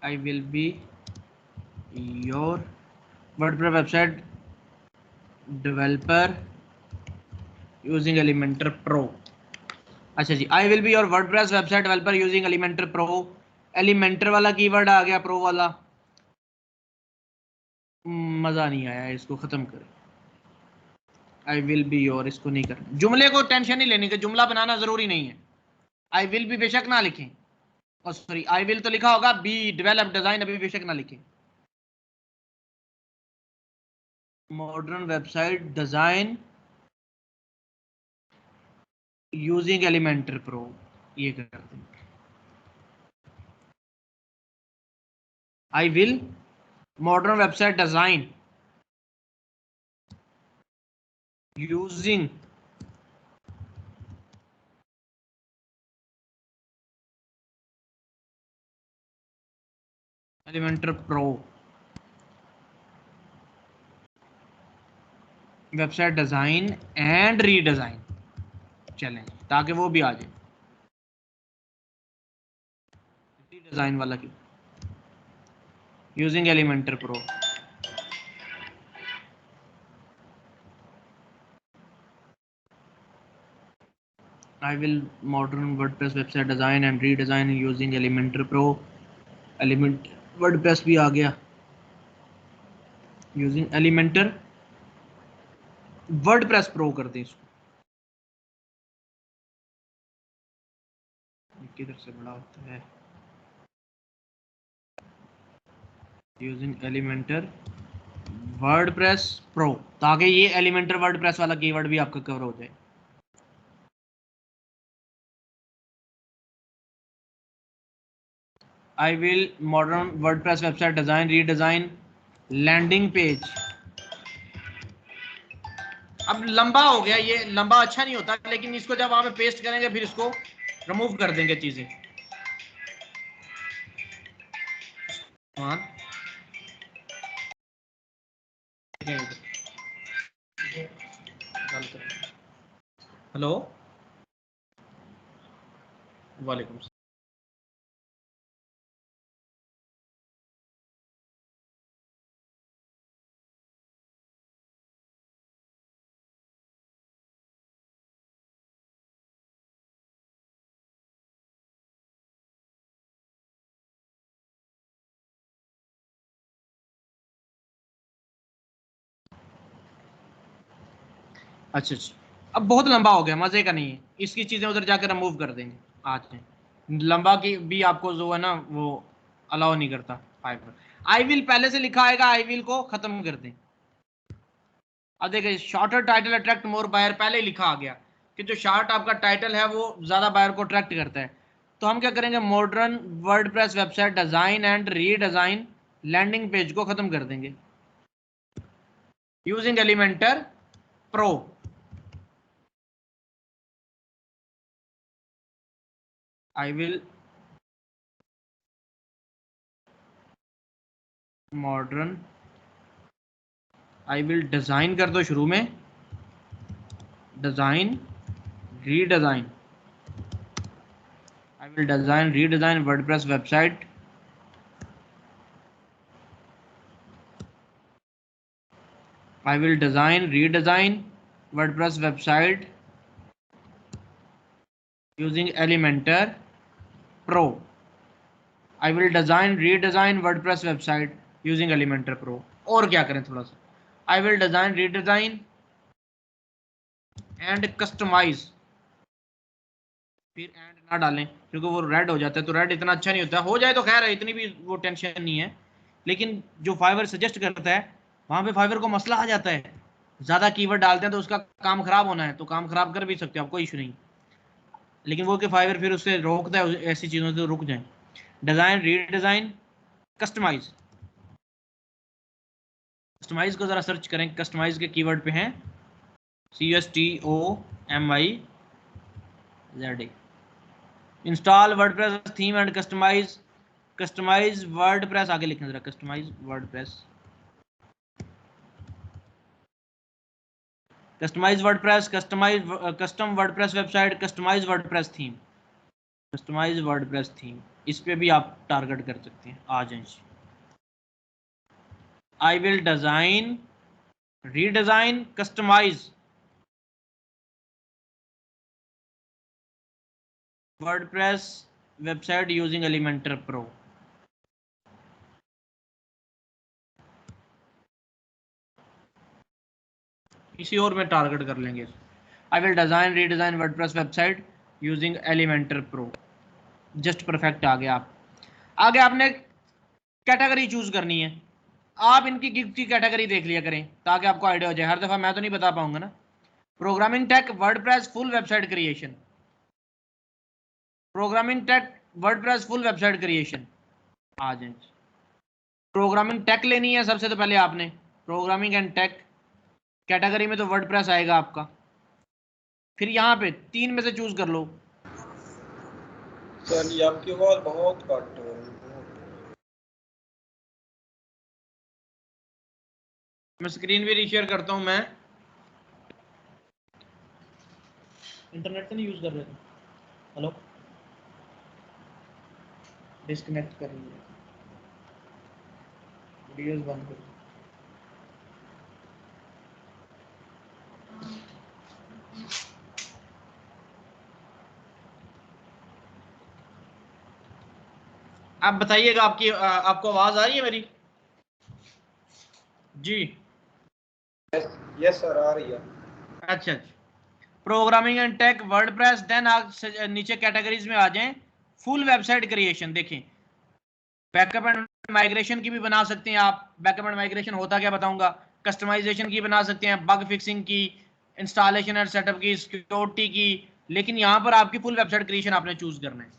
I will be your WordPress website developer using Elementor Pro। अच्छा जी, I will be your WordPress website developer using Elementor Pro। Elementor वाला कीवर्ड आ गया, प्रो वाला मजा नहीं आया, इसको खत्म करें। I will be your, इसको नहीं करना। जुमले को टेंशन नहीं लेने का, जुमला बनाना जरूरी नहीं है। I will be बेशक ना लिखें, और सॉरी I will तो लिखा होगा, be develop design अभी बेशक ना लिखें। Modern website design using Elementor pro, ये कर दें। आई will modern website design using Elementor pro website design and redesign. चलें, ताकि वो भी आ जाए डिजाइन वाला की, using Elementor pro. I will modern WordPress website design and redesign using Elementor Pro। Element WordPress भी आ गया, यूजिंग एलिमेंटर वर्डप्रेस प्रो कर दें इसको। किधर से बड़ा होता है, यूजिंग एलिमेंटर वर्डप्रेस प्रो, ताकि ये एलिमेंटर वर्डप्रेस वाला कीवर्ड भी आपका कवर हो जाए। I will modern WordPress website design redesign landing page. अब लंबा हो गया, ये लंबा अच्छा नहीं होता, लेकिन इसको जब वहां पे पेस्ट करेंगे फिर इसको रिमूव कर देंगे चीजें। देखें हेलो वालेकुम। अच्छा अच्छा, अब बहुत लंबा हो गया, मजे का नहीं है, इसकी चीजें उधर जाकर रिमूव कर देंगे। आज लंबा की भी आपको जो है ना वो अलाउ नहीं करता फाइबर। आई विल पहले से लिखा आएगा, आई विल को खत्म कर दें। अब देखिए shorter title attract more buyer, पहले ही लिखा आ गया कि जो शॉर्ट आपका टाइटल है वो ज्यादा बायर को अट्रैक्ट करता है। तो हम क्या करेंगे, modern WordPress website design and redesign landing page को खत्म कर देंगे using Elementor pro. I will modern, I will design कर दो शुरू में, design redesign, I will design redesign WordPress website, I will design redesign WordPress website using Elementor pro. I will design redesign WordPress website using Elementor pro. और क्या करें थोड़ा सा, I will design redesign and customize, फिर एंड ना डालें क्योंकि वो रेड हो जाता है, तो रेड इतना अच्छा नहीं होता, हो जाए तो खैर है, इतनी भी वो टेंशन नहीं है। लेकिन जो फाइवर सजेस्ट करता है वहां पे फाइवर को मसला आ जाता है, ज्यादा कीवर्ड डालते हैं तो उसका काम खराब होना है, तो काम खराब कर भी सकते हो आप, कोई इशू नहीं। लेकिन वो कि फाइवर फिर उससे रोकता है ऐसी चीजों से, रुक जाए। डिजाइन रीडिजाइन कस्टमाइज, कस्टमाइज को जरा सर्च करें, कस्टमाइज के कीवर्ड पे हैं CSTOMIZ। Install WordPress theme and customize, customize WordPress आगे लिखना जरा, customize WordPress, customize WordPress, customize custom WordPress website, customize WordPress theme, customize WordPress theme, इस पे भी आप टारगेट कर सकते हैं। आ जाए, I will design redesign customize WordPress website using Elementor Pro. किसी और में टारगेट कर लेंगे। I will design redesign WordPress website using Elementor Pro. Just perfect आ गया। आप आगे आपने कैटेगरी चूज करनी है, आप इनकी गिग की कैटेगरी देख लिया करें ताकि आपको आइडिया हो जाए, हर दफा मैं तो नहीं बता पाऊंगा ना। Programming tech WordPress full website creation, programming tech WordPress full website creation. आ जाए, प्रोग्रामिंग टेक लेनी है सबसे तो पहले आपने, प्रोग्रामिंग एंड टेक कैटेगरी में तो वर्डप्रेस आएगा आपका, फिर यहाँ पे 3 में से चूज कर लो। सर ये आपकी आवाज बहुत कट रही है। मैं स्क्रीन भी रीशेयर करता हूँ, मैं इंटरनेट से नहीं यूज कर रहे थे। हेलो, डिस्कनेक्ट कर लीजिए, वीडियोस बंद कर। आप बताइएगा, आपकी आपको आवाज आ रही है मेरी? जी यस सर आ रही है। अच्छा अच्छा, programming and tech WordPress, then आप नीचे कैटेगरीज में आ जाएं। फुल वेबसाइट क्रिएशन, देखें बैकअप एंड माइग्रेशन की भी बना सकते हैं आप, बैकअप एंड माइग्रेशन होता क्या बताऊंगा, कस्टमाइजेशन की बना सकते हैं, बग फिक्सिंग की, इंस्टॉलेशन एंड सेटअप की, सिक्योरिटी की। लेकिन यहाँ पर आपकी फुल वेबसाइट क्रिएशन आपने चूज करना है।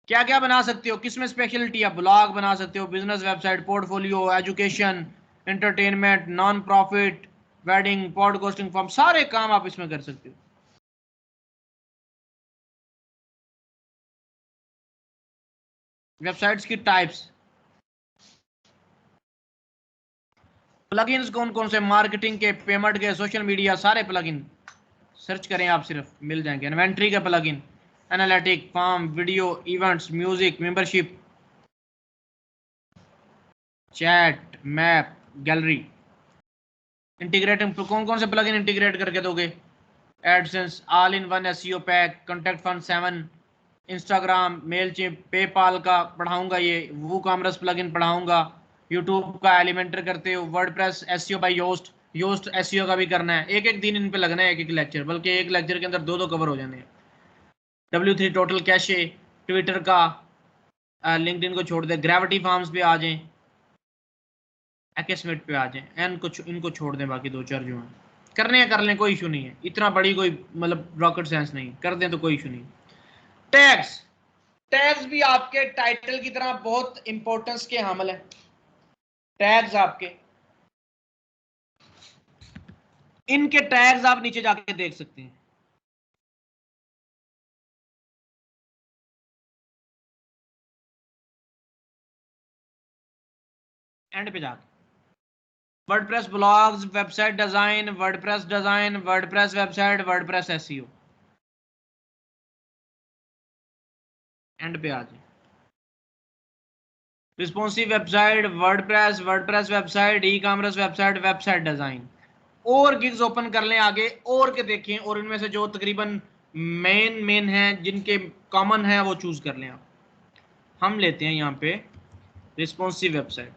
क्या क्या बना सकते हो, किसमें स्पेशलिटी है, ब्लॉग बना सकते हो, business website, portfolio, education, entertainment, non profit, wedding, podcasting form, सारे काम आप इसमें कर सकते हो। वेबसाइट्स की टाइप्स, प्लगइन्स कौन कौन से, मार्केटिंग के, पेमेंट के, सोशल मीडिया, सारे प्लगइन सर्च करें आप, सिर्फ मिल जाएंगे। इन्वेंट्री का plugin, analytic, form, video, events, music, membership, chat, map, gallery. Integrating कौन कौन से प्लगइन इंटीग्रेट करके दोगे, AdSense, all in one SEO pack, contact form 7, Instagram, Mailchimp, PayPal का पढ़ाऊंगा, ये वूकॉमर्स प्लगइन पढ़ाऊंगा, यूट्यूब का एलिमेंटर करते हो, WordPress SEO by Yoast, Yoast SEO का भी करना है। एक एक दिन इन पे लगना है, एक एक लेक्चर, बल्कि एक लेक्चर के अंदर दो दो कवर हो जाने हैं। W3 टोटल कैशे, ट्विटर का, लिंक्डइन को छोड़ दे, ग्रेविटी फार्म्स पे आ जाएं, एक्समेट पे आ जाएं, एन कुछ इनको छोड़ दें, बाकी दो चार जो हैं करने हैं कर लें, कोई इशू नहीं है, इतना बड़ी कोई मतलब रॉकेट साइंस नहीं, कर दें तो कोई इशू नहीं। टैग्स, टैग्स भी आपके टाइटल की तरह बहुत इंपॉर्टेंस के हामिल है। टैग्स आपके, इनके टैग्स आप नीचे जाके देख सकते हैं। एंड पे जाके WordPress blogs, website design, WordPress design, WordPress website, WordPress SEO, and पे आ जाए। Responsive website, WordPress, WordPress website, ई कॉमर्स वेबसाइट, वेबसाइट डिजाइन। और गिग्स ओपन कर लें आगे और के देखें, और इनमें से जो तकरीबन मेन हैं, जिनके कॉमन है, वो चूज कर लें आप। हम लेते हैं यहाँ पे रिस्पॉन्सिव वेबसाइट,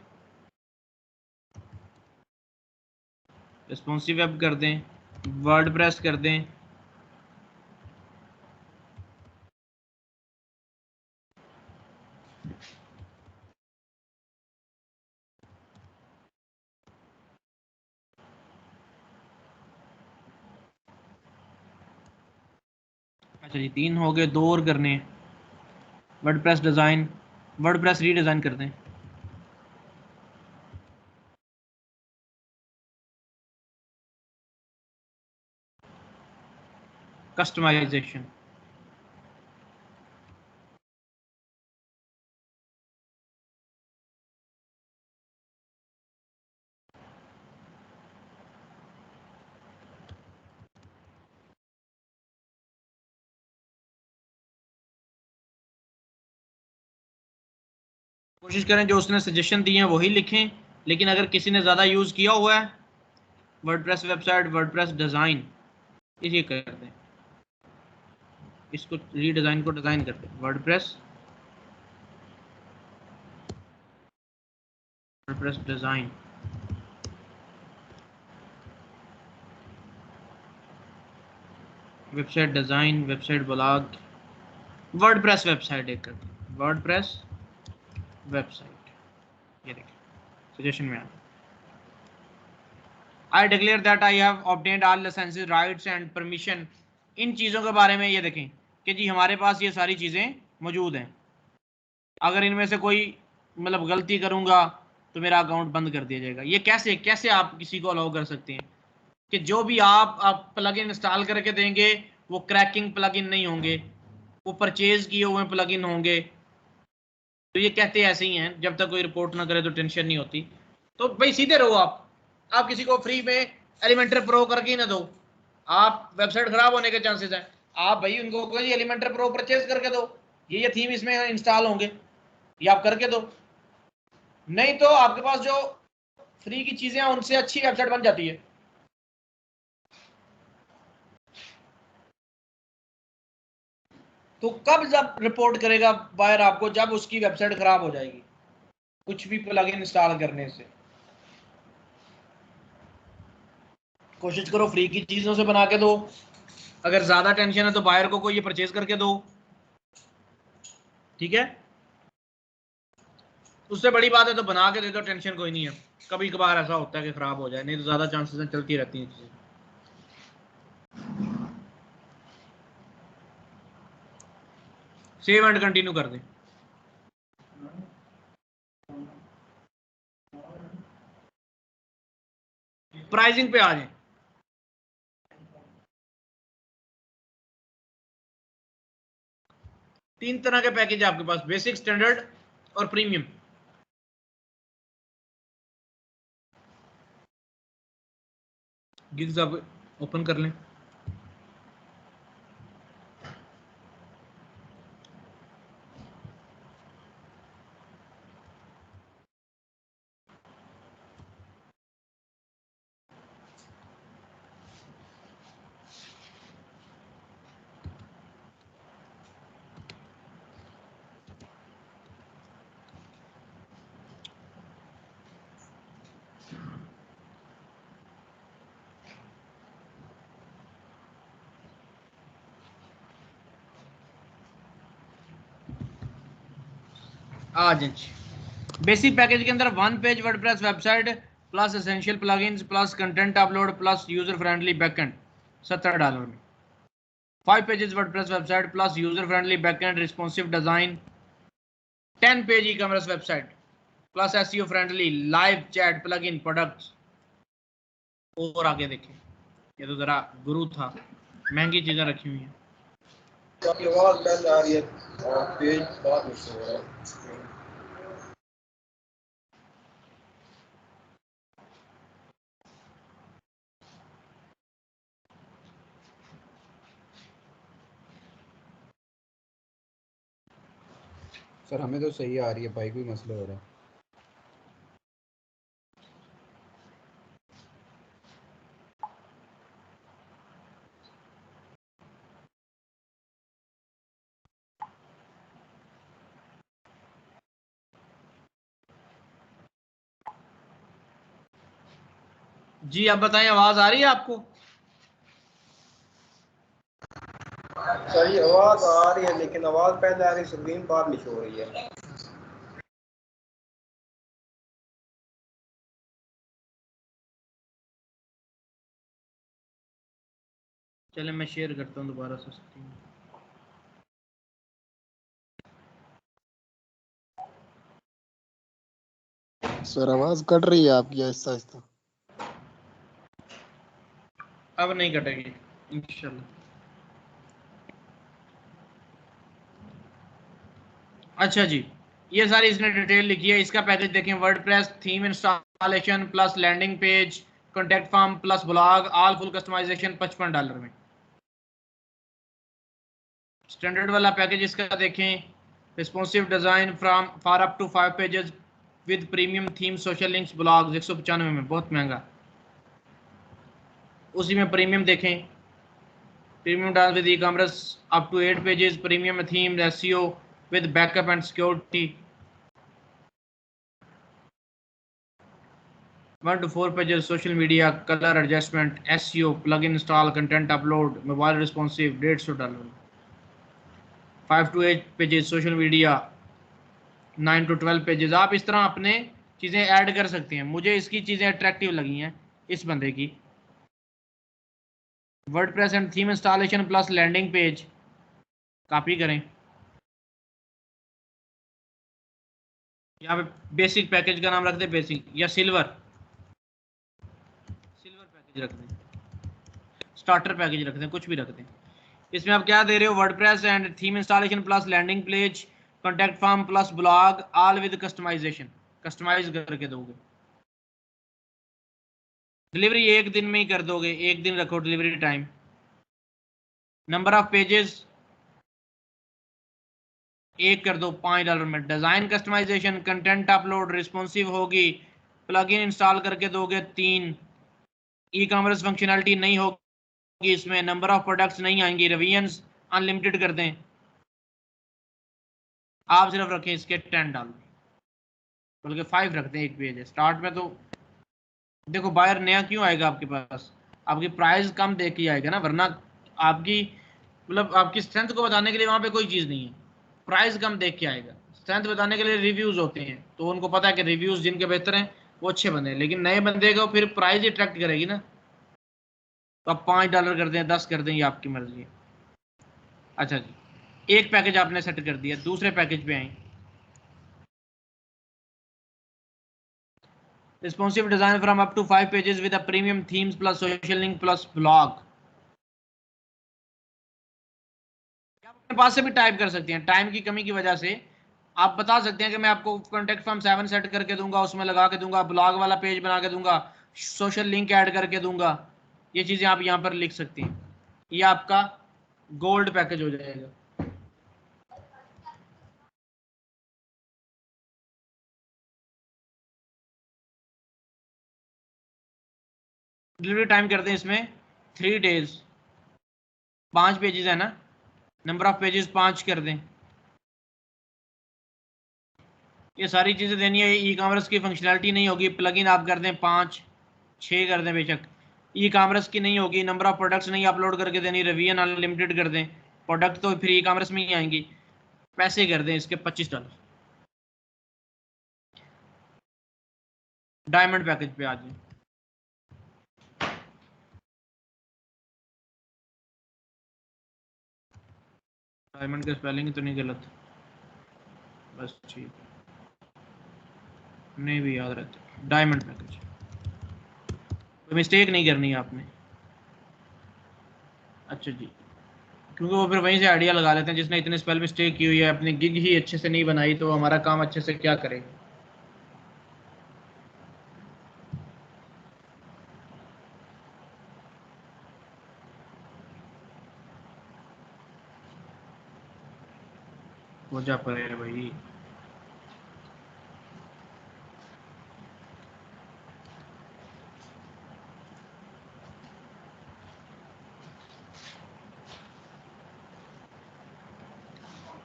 रिस्पॉन्सिव वेब कर दें, वर्डप्रेस कर दें, अच्छा जी 3 हो गए, 2 और करने हैं। वर्डप्रेस डिजाइन, वर्डप्रेस रीडिजाइन कर दें, कस्टमाइजेशन, कोशिश करें जो उसने सजेशन दिए हैं वही लिखें, लेकिन अगर किसी ने ज़्यादा यूज़ किया हुआ है वर्डप्रेस वेबसाइट, वर्डप्रेस डिज़ाइन, इसे कर दें, इसको रीडिज़ाइन को डिज़ाइन कर दें, WordPress, WordPress design, website design, website blog, WordPress website एक कर दें, वर्डप्रेस वेबसाइट, ये देखिए सजेशन में आ गया। I declare that I have obtained all licenses, rights and permission। इन चीज़ों के बारे में ये देखें कि जी हमारे पास ये सारी चीज़ें मौजूद हैं। अगर इनमें से कोई मतलब गलती करूंगा तो मेरा अकाउंट बंद कर दिया जाएगा। ये कैसे कैसे आप किसी को अलाउ कर सकते हैं कि जो भी आप प्लगइन इंस्टॉल करके देंगे वो क्रैकिंग प्लगइन नहीं होंगे, वो परचेज किए हुए प्लगइन होंगे। तो ये कहते ऐसे ही हैं, जब तक कोई रिपोर्ट ना करे तो टेंशन नहीं होती। तो भाई सीधे रहो आप किसी को फ्री में एलिमेंटर प्रो करके ही ना दो, आप वेबसाइट खराब होने के चांसेस हैं। आप भाई उनको कोई एलिमेंटर प्रो परचेज करके दो, ये थीम इसमें इंस्टॉल होंगे, ये आप करके दो। नहीं तो आपके पास जो फ्री की चीजें हैं उनसे अच्छी वेबसाइट बन जाती है। तो कब जब रिपोर्ट करेगा बायर आपको, जब उसकी वेबसाइट खराब हो जाएगी कुछ भी प्लगइन इंस्टॉल करने से। कोशिश करो फ्री की चीजों से बना के दो, अगर ज्यादा टेंशन है तो बायर को कोई ये परचेज करके दो, ठीक है। उससे बड़ी बात है तो बना के दे दो, टेंशन कोई नहीं है। कभी कभार ऐसा होता है कि खराब हो जाए, नहीं तो ज्यादा चांसेस हैं चलती रहती हैं चीजें। सेव एंड कंटिन्यू कर दें। प्राइसिंग पे आ जाए। तीन तरह के पैकेज आपके पास, बेसिक, स्टैंडर्ड और प्रीमियम। गिग्स आप ओपन कर लें। आ जाए बेसिक पैकेज के अंदर 1 page WordPress website plus essential plugins plus content upload plus user friendly backend $70 में। 5 pages WordPress website plus user friendly backend responsive design. 10 page ई commerce website plus SEO friendly live chat plugin products. और आगे देखें, ये तो जरा गुरु था, महंगी चीजें रखी हुई हैं। आपकी आवाज पहले आ रही है और पेज बाद में शो हो रहा है। सर हमें तो सही आ रही है भाई, कोई मसला हो रहा है? जी आप बताएं, आवाज आ रही है आपको? सही आवाज आ रही है, लेकिन आवाज पहले आ रही है, स्क्रीन बाद में शो हो रही है। चले मैं शेयर करता हूँ दोबारा से स्क्रीन। सर आवाज कट रही है आपकी आहिस्ता आहिस्ता। अब नहीं कटेगी इंशाल्लाह। अच्छा जी, ये सारी इसने डिटेल लिखी है। इसका पैकेज देखें, WordPress theme installation plus landing page contact form plus blog all full customization $55 में। स्टैंडर्ड वाला पैकेज इसका देखें, responsive design from for up to 5 pages with premium theme social links blogs 195 में, बहुत महंगा। उसी में प्रीमियम देखें, premium dance with e commerce up to 8 pages premium theme SEO with backup and security 1 to 4 pages social media color adjustment SEO plugin install content upload mobile responsive $150 5 to 8 pages social media 9 to 12 pages। आप इस तरह अपने चीज़ें ऐड कर सकते हैं। मुझे इसकी चीज़ें अट्रैक्टिव लगी हैं इस बंदे की। WordPress and theme installation plus landing page, copy करें। यहाँ पे बेसिक पैकेज का नाम रख दें बेसिक, या सिल्वर पैकेज रख दें, स्टार्टर पैकेज रख दें, कुछ भी रख दें। इसमें आप क्या दे रहे हो, WordPress and theme installation plus landing page contact form plus blog all with customization, customize करके दोगे। डिलीवरी 1 दिन में ही कर दोगे, 1 दिन रखो delivery time. Number of pages 1 कर दो $5 में। Design customization content upload responsive होगी, प्लगइन इंस्टॉल करके दोगे 3। ई कॉमर्स फंक्शनैलिटी नहीं होगी इसमें, नंबर ऑफ प्रोडक्ट्स नहीं आएंगी, रिवीजन्स अनलिमिटेड कर दें। आप सिर्फ रखें इसके $10, बल्कि 5 रखते हैं, 1 पेज है स्टार्ट में। तो देखो बायर नया क्यों आएगा आपके पास, आपकी प्राइस कम देख के आएगा ना, वरना आपकी मतलब आपकी स्ट्रेंथ को बताने के लिए वहां पे कोई चीज नहीं है, प्राइस कम देख के आएगा। स्ट्रेंथ बताने के लिए रिव्यूज होते हैं, तो उनको पता है कि रिव्यूज जिनके बेहतर हैं वो अच्छे बंदे हैं, लेकिन नए बंदे को फिर प्राइस अट्रैक्ट करेगी ना। तो आप $5 कर दें, 10 कर दें, ये आपकी मर्जी है। अच्छा जी, एक पैकेज आपने सेट कर दिया, दूसरे पैकेज पे आए। Responsive design from up to 5 pages with a premium themes plus social link plus blog. आप अपने पास से भी टाइप कर सकते हैं, टाइम की कमी की वजह से आप बता सकते हैं कि मैं आपको कॉन्टैक्ट फॉर्म 7 सेट करके दूंगा, उसमें लगा के दूंगा, ब्लॉग वाला पेज बना के दूंगा, सोशल लिंक ऐड करके दूंगा, ये चीजें आप यहाँ पर लिख सकती हैं। ये आपका गोल्ड पैकेज हो जाएगा। डिलीवरी टाइम करते हैं इसमें 3 डेज। 5 पेजेस है ना, नंबर ऑफ पेजेस 5 कर दें। ये सारी चीजें देनी है। ई कॉमर्स की फंक्शनैलिटी नहीं होगी, प्लगइन आप कर दें 5 6 कर दें बेशक। ई कॉमर्स की नहीं होगी, नंबर ऑफ प्रोडक्ट्स नहीं अपलोड करके देनी, रिवीजन अनलिमिटेड कर दें। प्रोडक्ट तो फिर ई कॉमर्स में ही आएंगी। पैसे कर दें इसके $25। डायमंड पैकेज पे आ जाए। डायमंड का स्पेलिंग तो नहीं गलत, बस ठीक नहीं भी याद रहता। डायमंड पैकेज, कोई मिस्टेक नहीं करनी है आपने। अच्छा जी, क्योंकि वो फिर वहीं से आइडिया लगा लेते हैं जिसने इतने स्पेल मिस्टेक की हुई है, अपनी गिग ही अच्छे से नहीं बनाई तो हमारा काम अच्छे से क्या करेगा। हो जा पड़ेगा भाई।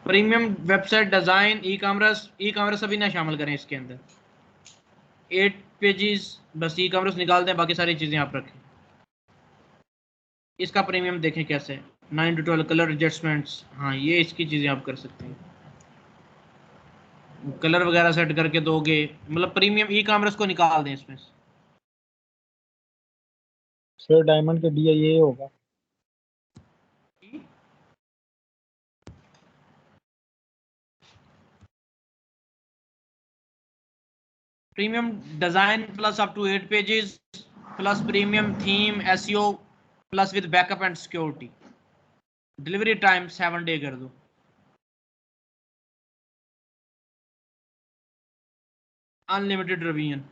Premium website design, e commerce अभी ना शामिल करें इसके अंदर। 8 पेजेस बस ई कॉमर्स निकाल दें, बाकी सारी चीजें आप रखें। इसका प्रीमियम देखें कैसे है। 9 to 12 कलर एडजस्टमेंट्स, हाँ ये इसकी चीजें आप कर सकते हैं। कलर वगैरह सेट करके दोगे, मतलब प्रीमियम ई कॉमर्स को निकाल दें इसमें। सर डायमंड का DIA होगा। Premium design plus up to 8 pages plus premium theme SEO plus with backup and security. Delivery time 7 day कर दो। Unlimited revision.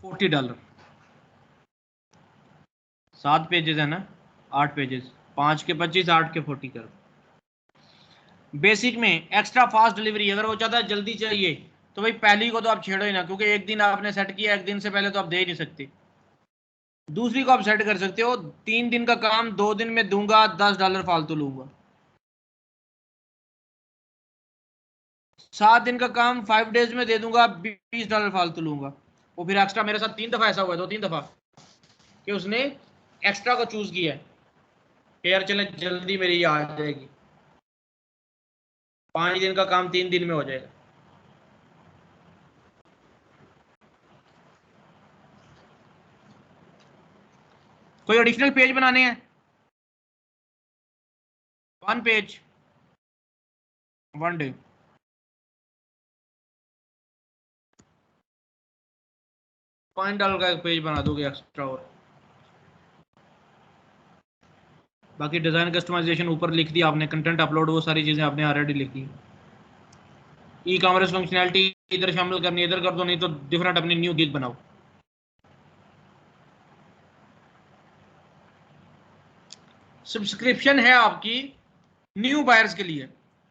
$40। 7 पेजेस है ना, 8 पेजेस, 5 के 25, 8 के 40 कर। बेसिक में एक्स्ट्रा फास्ट डिलीवरी, अगर वो चाहता है जल्दी चाहिए तो भाई पहली को तो आप छेड़ो ही ना, क्योंकि एक दिन आपने सेट किया, एक दिन से पहले तो आप दे ही नहीं सकते। दूसरी को आप सेट कर सकते हो, 3 दिन का काम 2 दिन में दूंगा, $10 फालतू लूंगा। 7 दिन का काम 5 डेज में दे दूंगा, $20 फालतू लूंगा। वो फिर एक्स्ट्रा, मेरे साथ 3 दफा ऐसा हुआ है, 2-3 दफा कि उसने एक्स्ट्रा को चूज किया है कि यार चले जल्दी मेरी ये आ जाएगी, 5 दिन का काम 3 दिन में हो जाएगा। कोई एडिशनल पेज बनाने हैं, 1 पेज 1 डे। $5 का एक पेज बना दोगे एक्स्ट्रा। और बाकी डिजाइन कस्टमाइजेशन ऊपर लिख दिया आपने, कंटेंट अपलोड वो सारी चीजें आपने ऑलरेडी लिख दी। ई कॉमर्स फंक्शनैलिटी इधर शामिल करनी, इधर कर दो, नहीं तो डिफरेंट अपनी न्यू गिग बनाओ। सब्सक्रिप्शन है आपकी न्यू बायर्स के लिए,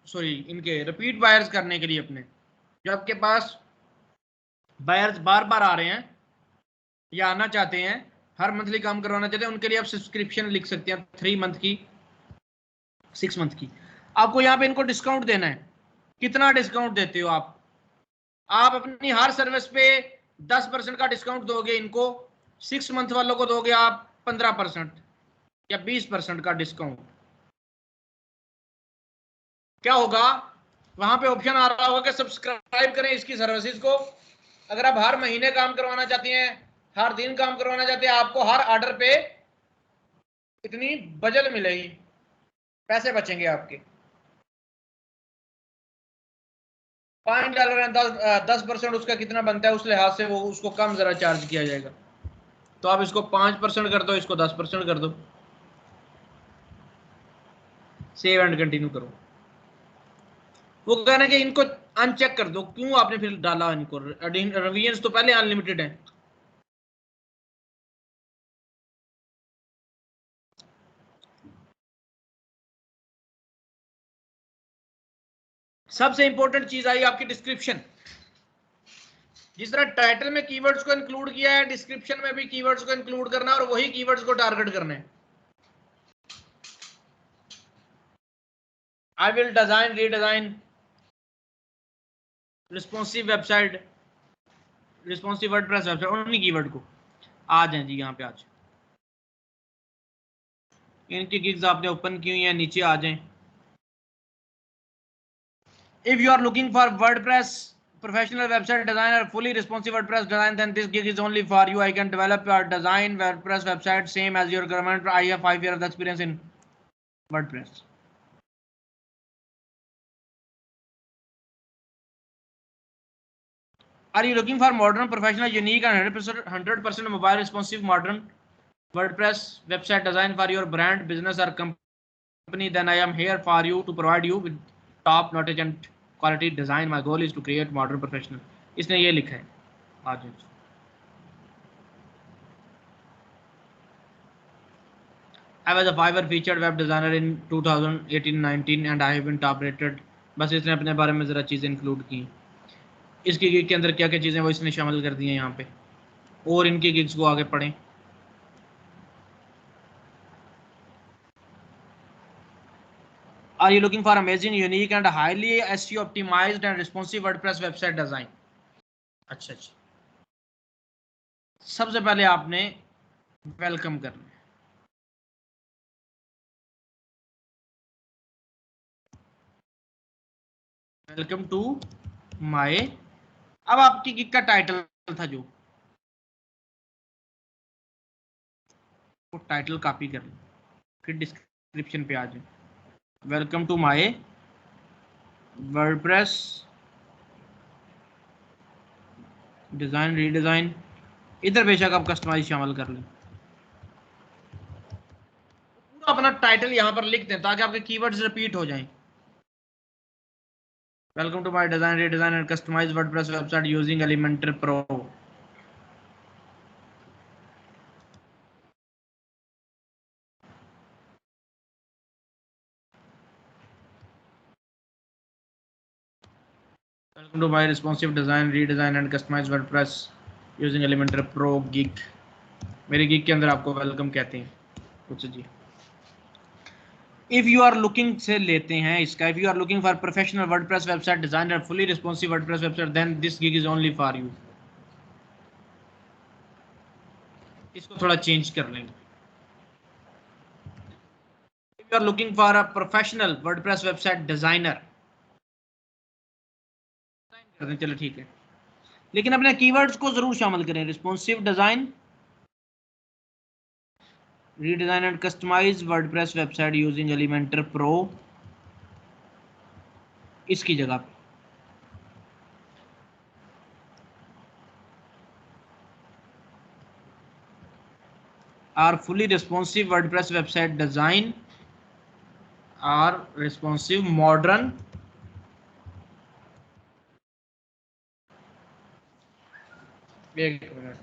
सॉरी इनके रिपीट बायर्स करने के लिए, अपने जो आपके पास बायर्स बार बार आ रहे हैं या आना चाहते हैं, हर मंथली काम करवाना चाहते हैं, उनके लिए आप सब्सक्रिप्शन लिख सकते हैं। 3 मंथ की, 6 मंथ की। आपको यहाँ पे इनको डिस्काउंट देना है। कितना डिस्काउंट देते हो आप अपनी हर सर्विस पे 10% का डिस्काउंट दोगे इनको। 6 मंथ वालों को दोगे आप 15% या 20% का डिस्काउंट। क्या होगा, वहां पे ऑप्शन आ रहा होगा कि सब्सक्राइब करें इसकी सर्विसेज को। अगर आप हर महीने काम करवाना चाहते हैं, हर दिन काम करवाना चाहते हैं, आपको हर ऑर्डर पे इतनी बचत मिलेगी, पैसे बचेंगे आपके। $5 10% उसका कितना बनता है, उस लिहाज से वो उसको कम जरा चार्ज किया जाएगा। तो आप इसको 5% कर दो, इसको 10% कर दो। सेव एंड कंटिन्यू करो। वो कहना कि इनको अनचेक कर दो, क्यों आपने फिर डाला इनको, रिवीजन तो पहले अनलिमिटेड है। सबसे इंपॉर्टेंट चीज आई आपकी डिस्क्रिप्शन। जिस तरह टाइटल में कीवर्ड्स को इंक्लूड किया है, डिस्क्रिप्शन में भी कीवर्ड्स को इंक्लूड करना है और वही कीवर्ड्स को टारगेट करना है। आई will design redesign responsive website, responsive WordPress website, उन्हीं कीवर्ड को आ जाए जी। यहाँ पे आज इनकी गिग्स आपने ओपन की हुई है, नीचे आ जाएं। If you are looking for WordPress professional website designer, fully responsive WordPress design, then this gig is only for you. I can develop your design WordPress website same as your government. I have 5 years of experience in WordPress. Are you looking for modern, professional, unique and 100% mobile responsive modern WordPress website design for your brand, business or company? Then I am here for you to provide you with top notch and quality design. My goal is to create modern professional. इसने ये लिखा है आज। I was a Fiverr featured web designer in 2018-19 and I have been top rated. बस इसने अपने बारे में जरा चीजें इंक्लूड की। इसकी गिग के अंदर क्या क्या चीजें वो इसने शामिल कर दी हैं यहाँ पे, और इनकी गिग्स को आगे पढ़ें। Are you looking for amazing, unique and highly SEO optimized and responsive WordPress website design? अच्छा अच्छा, सबसे पहले आपने वेलकम करना है। Welcome to my. अब आपकी गिग का टाइटल था जो, वो टाइटल कॉपी कर लो, फिर डिस्क्रिप्शन पे आ जाए। Welcome to my WordPress design redesign. इधर बेशक आप कस्टमाइज शामिल कर लें। पूरा अपना टाइटल यहां पर लिख दें ताकि आपके कीवर्ड्स रिपीट हो जाएं। Welcome to my design redesign and customize WordPress website using Elementor pro. Welcome to my responsive design, redesign and customize WordPress using Elementor Pro gig. मेरे gig के अंदर आपको वेलकम कहते हैं कुछ जी। If you are looking से लेते हैं इसका, if you are looking for professional WordPress website designer, fully responsive WordPress website, then this gig is only for you. इसको थोड़ा चेंज कर लेंगे। If you are looking for a professional WordPress website designer, चलो ठीक है, लेकिन अपने कीवर्ड्स को जरूर शामिल करें। Responsive design, redesign and customize WordPress website using Elementor pro, इसकी जगह पे or fully responsive WordPress website design or responsive modern एक मिनट।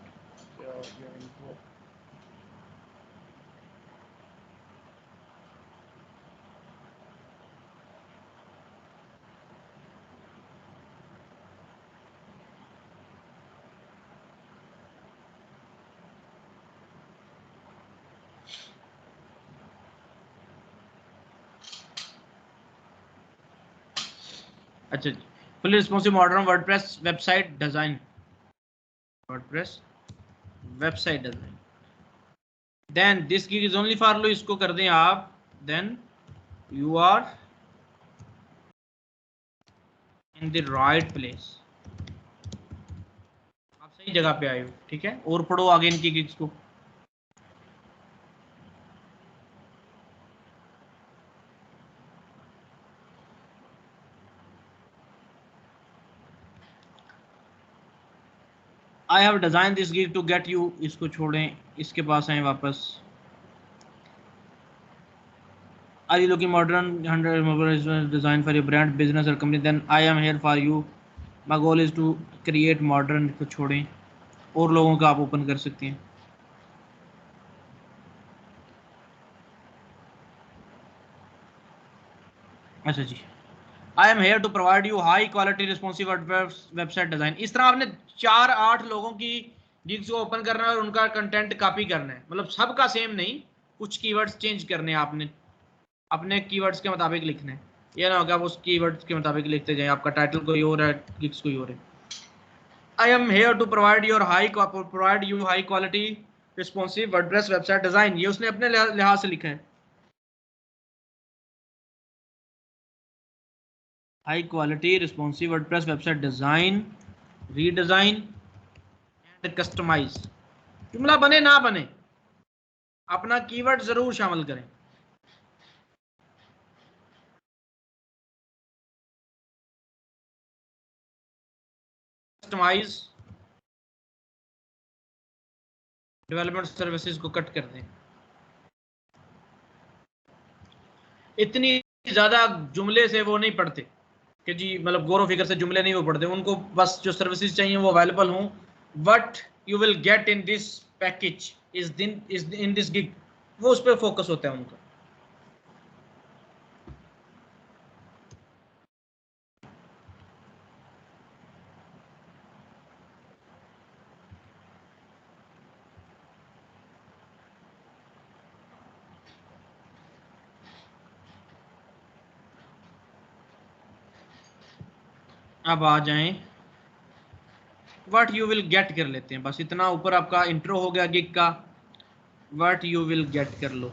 अच्छा, fully responsive modern WordPress website design, WordPress website design, then this gig is only for low, इसको कर दें आप। Then you are in the right place, आप सही जगह पे आए हो। ठीक है, और पढ़ो आगे इनकी गिग्स को। I have designed this gig to get you, इसको छोड़ें, इसके पास आए वापस। Are you looking modern 100 mobile design for your brand, business or company? Then I am here for you. My goal is to create modern. को छोड़ें और लोगों का आप ओपन कर सकते हैं. अच्छा जी. I am here to provide you high quality responsive website design. इस तरह आपने 4-8 लोगों की गिग्स को ओपन करना है और उनका कंटेंट कॉपी करना है. मतलब सबका सेम नहीं, कुछ कीवर्ड्स चेंज करने हैं आपने, अपने कीवर्ड्स के मुताबिक लिखना है. ये ना होगा आप उस कीवर्ड्स के मुताबिक लिखते जाएं, आपका टाइटल कोई और है, गिग्स कोई और है. I am here to provide you high quality responsive WordPress website design. ये उसने अपने लिहाज से लिखा है. High quality responsive WordPress website design, redesign and customize. जुमला बने ना बने, अपना कीवर्ड जरूर शामिल करें. कस्टमाइज, डेवलपमेंट सर्विसेज को कट कर दें. इतनी ज्यादा जुमले से वो नहीं पढ़ते कि जी, मतलब गौर फिक्र से जुमले नहीं वो पढ़ते. उनको बस जो सर्विसेज चाहिए वो अवेलेबल हों. What you will get in this package is in this gig, वो उस पर फोकस होता है उनका. अब आ जाएं, व्हाट यू विल गेट कर लेते हैं. बस इतना ऊपर आपका इंट्रो हो गया गिग का. व्हाट यू विल गेट कर लो,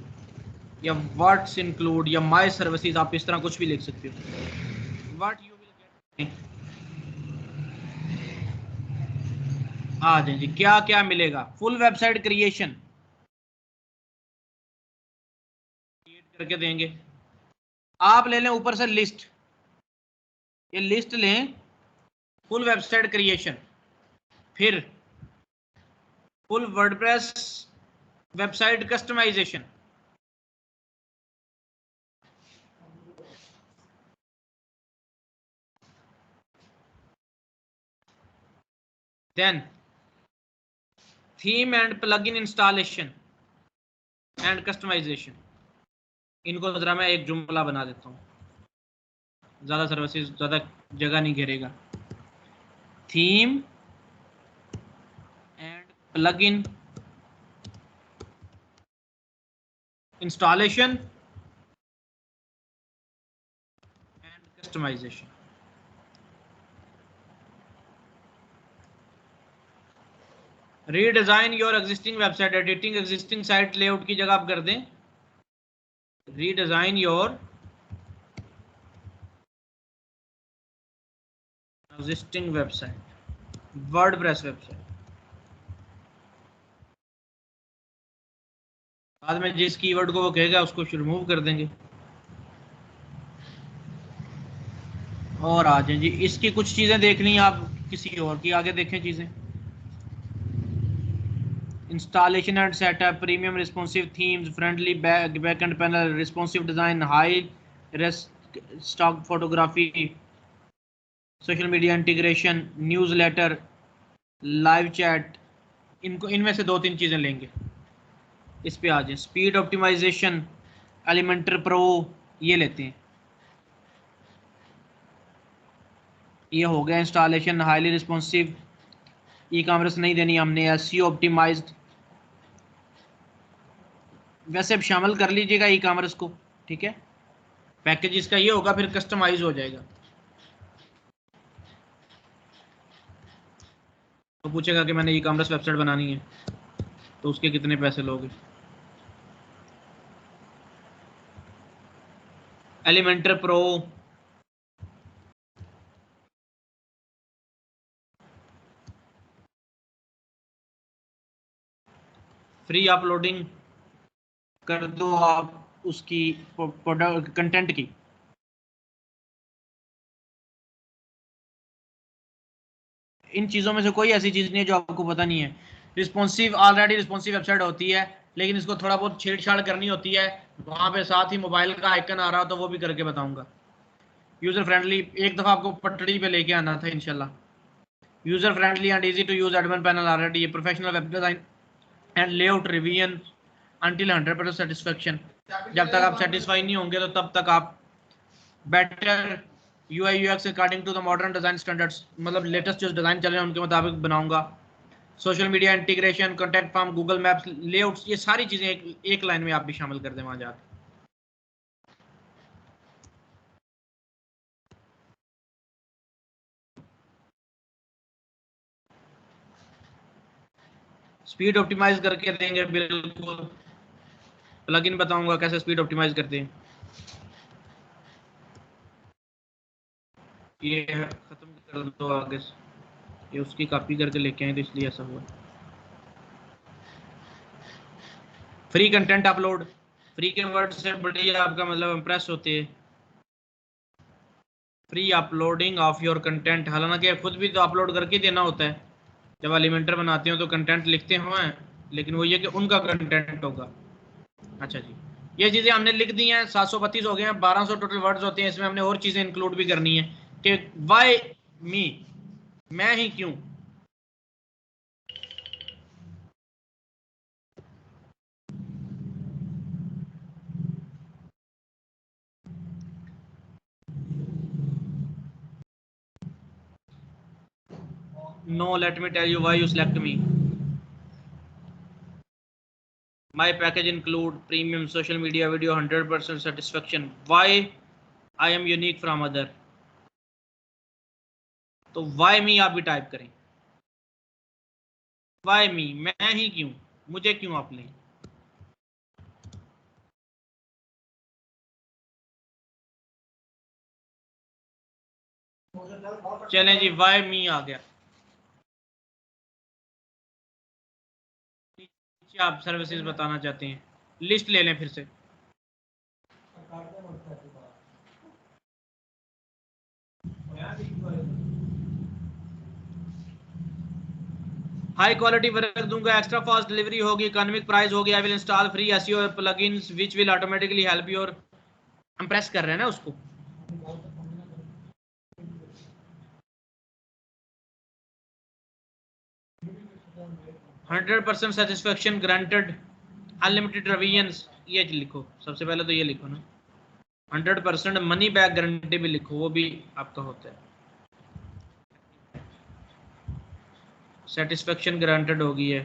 या व्हाट्स इंक्लूड, या माय सर्विसेज, आप इस तरह कुछ भी लिख सकते हो. व्हाट यू विल गेट, आ जाएं जी. क्या क्या मिलेगा? फुल वेबसाइट क्रिएट करके देंगे. आप ले लें ऊपर से लिस्ट, ये लिस्ट लें, फुल वेबसाइट क्रिएशन, फिर full WordPress website customization, then theme and plugin installation and customization. इनको जरा मैं एक जुमला बना देता हूँ, ज्यादा सर्विसेज ज्यादा जगह नहीं घेरेगा. Theme and plugin installation and customization. Redesign your existing website, editing existing site layout की जगह आप कर दें redesign your existing website, WordPress website. बाद में जिस कीवर्ड को वो कहेगा उसको रिमूव कर देंगे. और आ जाए जी, इसकी कुछ चीजें देखनी है आप किसी और की, आगे देखें चीजें. Installation and setup, premium responsive themes, friendly backend panel, responsive design, high stock photography, social media integration, newsletter, live chat. इनको इनमें से 2-3 चीजें लेंगे. इस पे आ जाए. स्पीड ऑप्टिमाइजेशन, एलिमेंटर प्रो, ये लेते हैं. ये हो गया installation. Highly responsive, e commerce नहीं देनी हमने. एसईओ ऑप्टिमाइज्ड, वैसे अब शामिल कर लीजिएगा ई कॉमर्स को, ठीक है. पैकेज इसका ये होगा, फिर कस्टमाइज हो जाएगा. तो पूछेगा कि मैंने ई कॉमर्स वेबसाइट बनानी है, तो उसके कितने पैसे लोगे. एलिमेंटर प्रो, फ्री अपलोडिंग कर दो आप उसकी प्रोडक्ट कंटेंट की. इन चीज़ों में से कोई ऐसी चीज़ नहीं है जो आपको पता नहीं है. रिस्पॉन्सिव ऑलरेडी रिस्पॉन्सिव वेबसाइट होती है, लेकिन इसको थोड़ा बहुत छेड़छाड़ करनी होती है। वहां पे साथ ही मोबाइल का आइकन आ रहा हो तो वो भी करके बताऊंगा। यूजर फ्रेंडली, एक दफा आपको पटड़ी पे लेके आना था इंशाल्लाह। User friendly and easy to use admin panel already, ये professional web design and layout revision until 100% satisfaction. जब तक आप सेटिस्फाई नहीं होंगे तो तब तक आप better UI UX according to the modern design standards, मतलब लेटेस्ट जो डिजाइन चल रहे हैं उनके मुताबिक बनाऊंगा। Social media integration, contact form, Google maps, layouts, ये सारी चीजें एक लाइन में आप भी शामिल कर दें वहां जाकर। स्पीड ऑप्टिमाइज करके देंगे बिल्कुल, प्लगइन बताऊंगा कैसे स्पीड ऑप्टिमाइज करते हैं। ये खत्म कर दो आगे से, ये उसकी कॉपी करके लेके आए तो इसलिए ऐसा हुआ। फ्री कंटेंट अपलोड, फ्री के वर्ड से बड़ी आपका मतलब इंप्रेस होते हैं। Free uploading of your content, हालांकि खुद भी तो अपलोड करके देना होता है। जब एलिमेंटर बनाते हो तो कंटेंट लिखते हैं, लेकिन वो ये कि उनका कंटेंट होगा। अच्छा जी, ये चीज़ें हमने लिख दी हैं। 732 हो गए हैं, 1200 टोटल वर्ड्स होते हैं। इसमें हमने और चीज़ें इंक्लूड भी करनी है कि वाई मी, मैं ही क्यों। No, let me tell you why you select me. My package include premium social media video, 100% satisfaction. Why I am unique from other? तो why me आप भी टाइप करें। why me, मैं ही क्यों, मुझे क्यों आप लें। चलें जी, why me आ गया। आप सर्विसेज बताना चाहते हैं, लिस्ट ले लें फिर से। हाई क्वालिटी वर्क दूंगा, एक्स्ट्रा फास्ट डिलीवरी होगी, इकोनॉमिक प्राइस होगी, आई will install free SEO plugins which will automatically help your, हम प्रेस कर रहे हैं ना उसको। 100% सेटिस्फेक्शन ग्रांटेड, अनलिमिटेड रिवीजन्स, ये लिखो सबसे पहले तो ये लिखो ना। 100% मनी बैक गारंटी भी लिखो, वो भी आपका होता है। सेटिस्फेक्शन ग्रांटेड होगी है,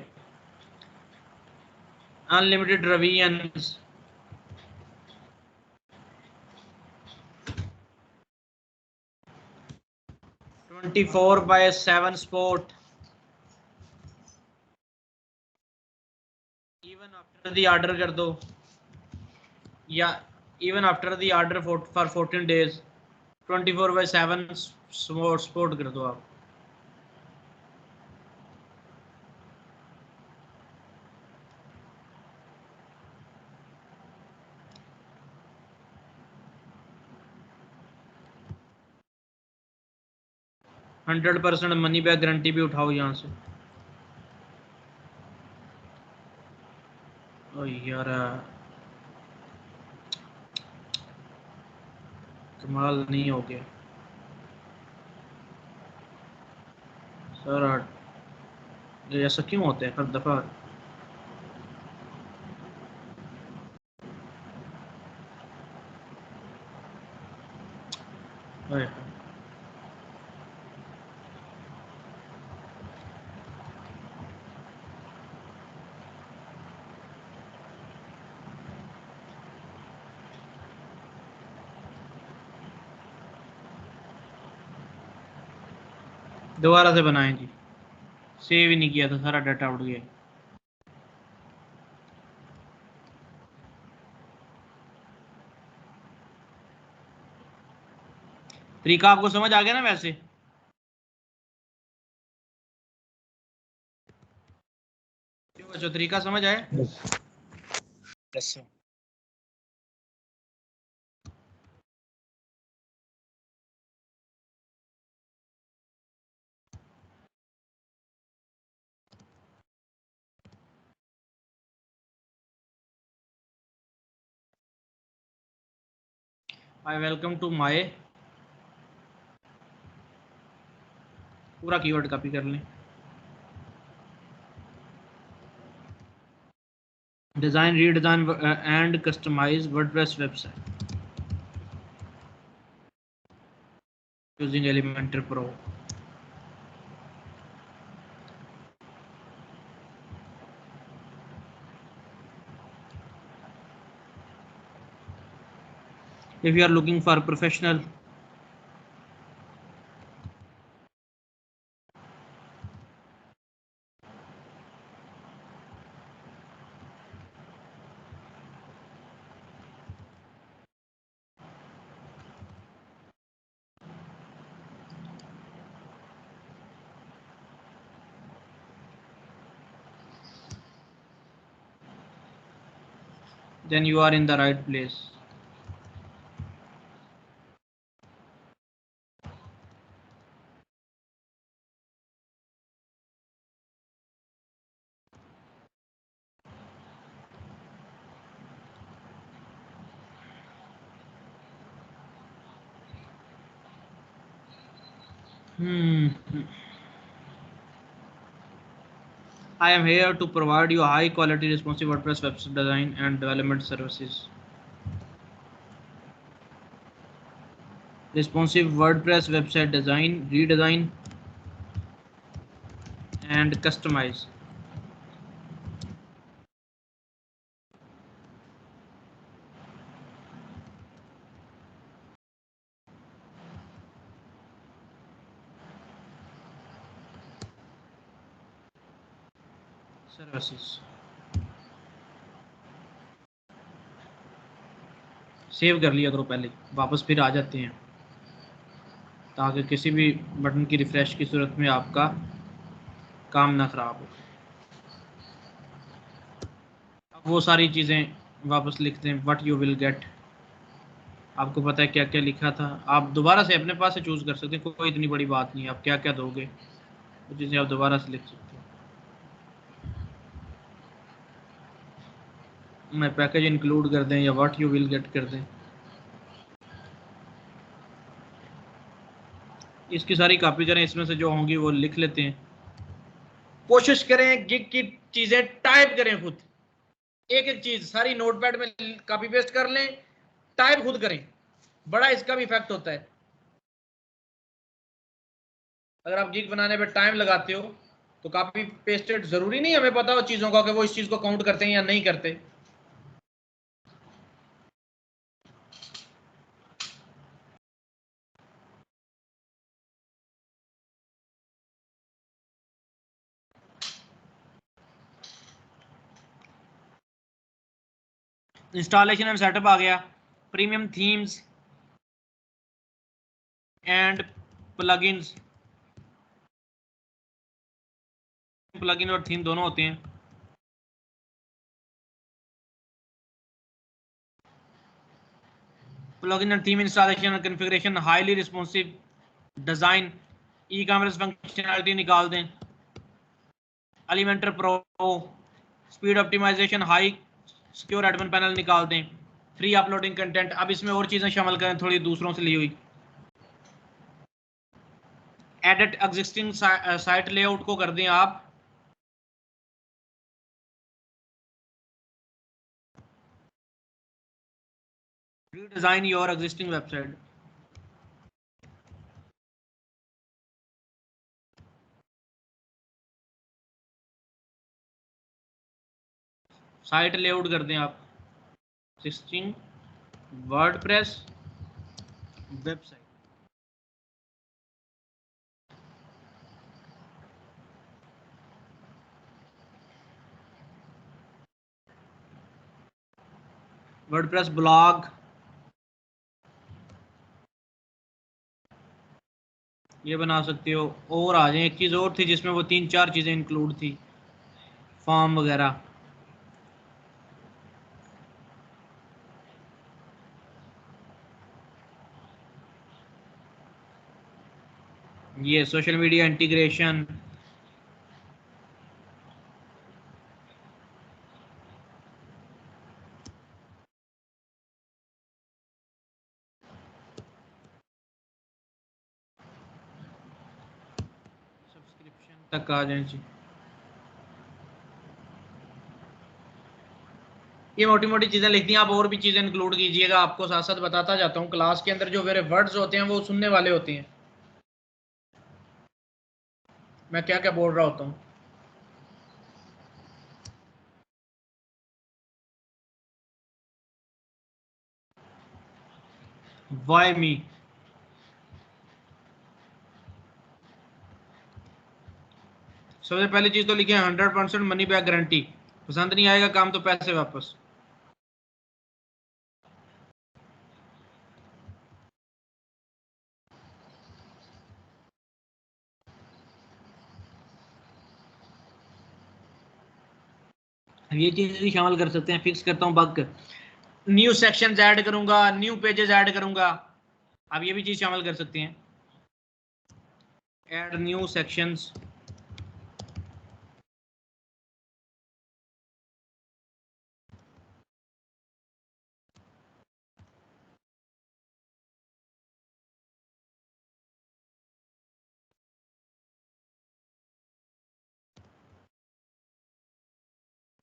unlimited revisions, twenty 4/7 support, even after the order कर दो, या even after the order for 14 days 24/7 support कर दो आप। हंड्रेड % मनी बैक गारंटी भी उठाओ यहाँ से। ओ यार कमाल नहीं हो गया सर, ऐसा क्यों होता है हर दफा। दोबारा से बनाएं जी, सेव ही नहीं किया था, सारा डाटा उड़ गया। तरीका आपको समझ आ गया ना वैसे। क्यों बच्चों, तरीका समझ आया। yes. I welcome to my, पूरा कीवर्ड कॉपी कर लें। Design, redesign and customize WordPress website using Elementor pro. If you are looking for professional then you are in the right place. I am here to provide you high quality responsive WordPress website design and development services. Responsive WordPress website design, redesign and customize. Services. Save कर लिया करो पहले, वापस फिर आ जाते हैं ताकि किसी भी बटन की रिफ्रेश की सूरत में आपका काम ना खराब हो। अब वो सारी चीज़ें वापस लिखते हैं, व्हाट यू विल गेट। आपको पता है क्या क्या लिखा था, आप दोबारा से अपने पास से चूज़ कर सकते हैं, कोई इतनी बड़ी बात नहीं है। आप क्या क्या दोगे वो चीज़ें आप दोबारा से लिख सकते हैं। मैं पैकेज इंक्लूड कर दें या व्हाट यू विल गेट कर दें, इसकी सारी कॉपी करें, इसमें से जो होंगी वो लिख लेते हैं। कोशिश करें गिग की चीज़ें टाइप करें खुद, एक एक चीज़ सारी नोटपैड में कॉपी पेस्ट कर लें, टाइप खुद करें, बड़ा इसका भी इफेक्ट होता है। अगर आप गिग बनाने पे टाइम लगाते हो तो कॉपी पेस्टेड जरूरी नहीं हमें पता हो चीज़ों का कि वो इस चीज़ को काउंट करते हैं या नहीं करते। इंस्टॉलेशन एंड सेटअप आ गया, premium themes and plugins. Plugin और थीम दोनों होते हैं। Plugin and theme installation and configuration, highly responsive design, e commerce functionality निकाल दें, Elementor pro, speed optimization, high secure admin panel निकाल दें, फ्री अपलोडिंग कंटेंट। अब इसमें और चीज़ें शामिल करें थोड़ी दूसरों से ली हुई। एडिट एग्जिस्टिंग साइट लेआउट को कर दें आप redesign your existing website. Site layout कर दें आप existing WordPress website. WordPress blog, ये बना सकते हो। और आ जाए, एक चीज़ और थी जिसमें वो 3-4 चीज़ें इंक्लूड थी, फॉर्म वगैरह। ये सोशल मीडिया इंटीग्रेशन, तक आ जाए जी। ये मोटी मोटी चीजें लिखती हैं, आप और भी चीजें इंक्लूड कीजिएगा, आपको साथ साथ बताता जाता हूँ। क्लास के अंदर जो मेरे वर्ड्स होते हैं वो सुनने वाले होते हैं, मैं क्या क्या बोल रहा होता हूँ। वाई मी, सबसे पहली चीज तो लिखे 100% मनी बैक गारंटी, पसंद नहीं आएगा काम तो पैसे वापस। ये चीज भी शामिल कर सकते हैं। फिक्स करता हूँ बग, न्यू सेक्शंस ऐड करूंगा, न्यू पेजेस ऐड करूंगा, आप ये भी चीज शामिल कर सकते हैं। ऐड न्यू सेक्शंस,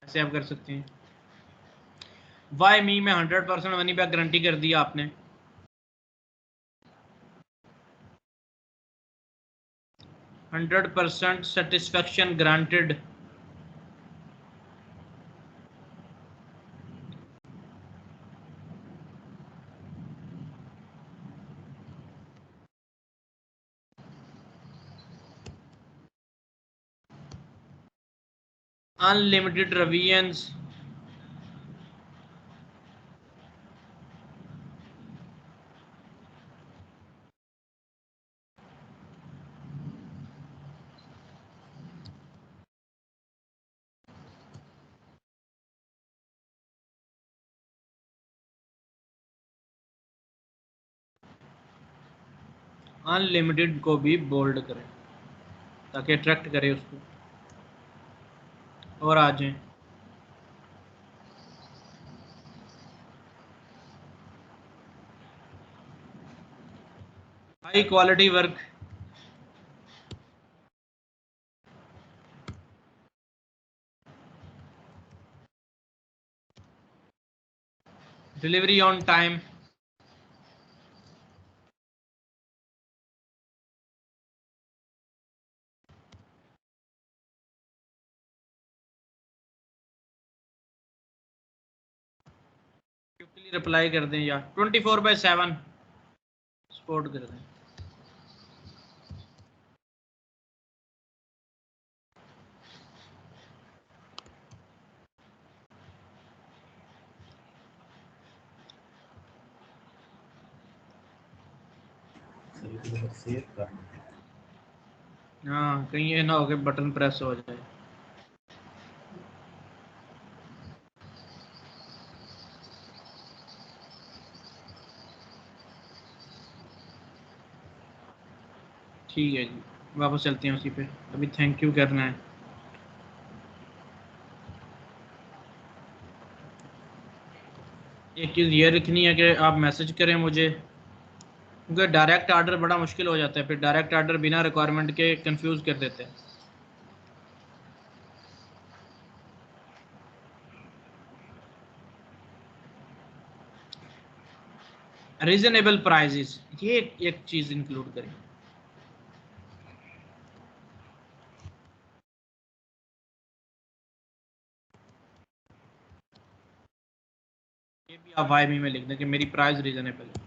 ऐसे आप कर सकते हैं। वाई मी में 100% मनी बैक गारंटी कर दिया आपने। 100% satisfaction granted, unlimited revisions, unlimited को भी बोल्ड करें ताकि अट्रैक्ट करे उसको और आ जाए। High quality work, delivery on time, quickly reply कर दें या 24/7 सपोर्ट कर दें। सेव करना है। हाँ, कहीं ये ना हो कि बटन प्रेस हो जाए। ठीक है जी, वापस चलते हैं उसी पे। अभी थैंक यू करना है। एक चीज़ ये लिखनी है कि आप मैसेज करें मुझे, क्योंकि डायरेक्ट आर्डर बड़ा मुश्किल हो जाता है, फिर डायरेक्ट आर्डर बिना रिक्वायरमेंट के कंफ्यूज कर देते हैं। रीजनेबल प्राइजेस, ये एक चीज़ इंक्लूड करें। ये भी आप वाई में लिख दें कि मेरी प्राइस रीजनेबल है।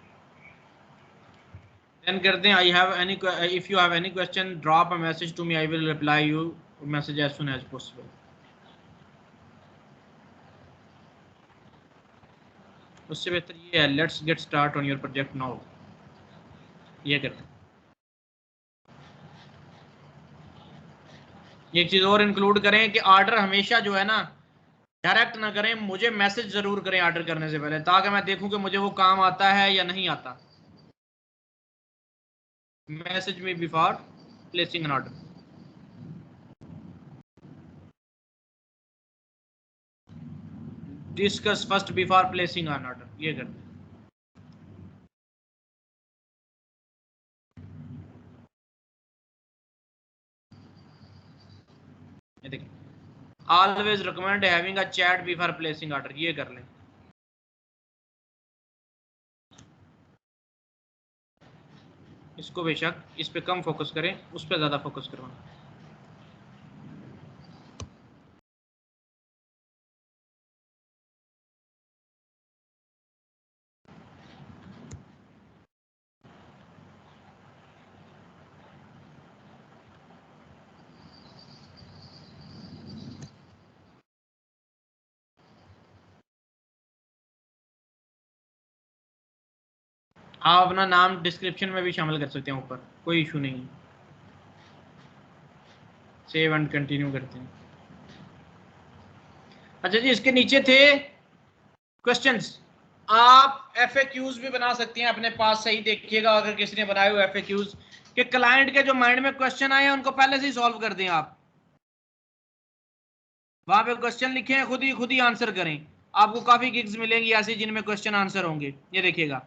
देन करते हैं I have any, if you have any question drop a message to me, I will reply you message as soon as possible. उससे बेहतर ये है let's get start on your project now, ये करते हैं। एक चीज़ और इंक्लूड करें कि ऑर्डर हमेशा जो है ना डायरेक्ट ना करें, मुझे मैसेज जरूर करें ऑर्डर करने से पहले, ताकि मैं देखूं कि मुझे वो काम आता है या नहीं आता। Message me before placing an order, discuss first before placing an order, ये करते हैं। ये देखिए, always recommend having a chat before placing order, ये कर लें। इसको बेशक इस पे कम फोकस करें, उस पे ज्यादा फोकस करवाएं। आप अपना नाम डिस्क्रिप्शन में भी शामिल कर सकते हैं ऊपर, कोई इशू नहीं। सेव एंड कंटिन्यू करते हैं। अच्छा जी, इसके नीचे थे क्वेश्चंस। आप एफएक्यूज भी बना सकती हैं अपने पास। सही देखिएगा, अगर किसी ने बनाए हुए एफएक्यूज कि क्लाइंट के जो माइंड में क्वेश्चन आए हैं उनको पहले से ही सॉल्व कर दें। आप वहां पे क्वेश्चन लिखे हैं, खुद ही आंसर करें। आपको काफी गिग्स मिलेंगी ऐसी जिनमें क्वेश्चन आंसर होंगे। ये देखिएगा,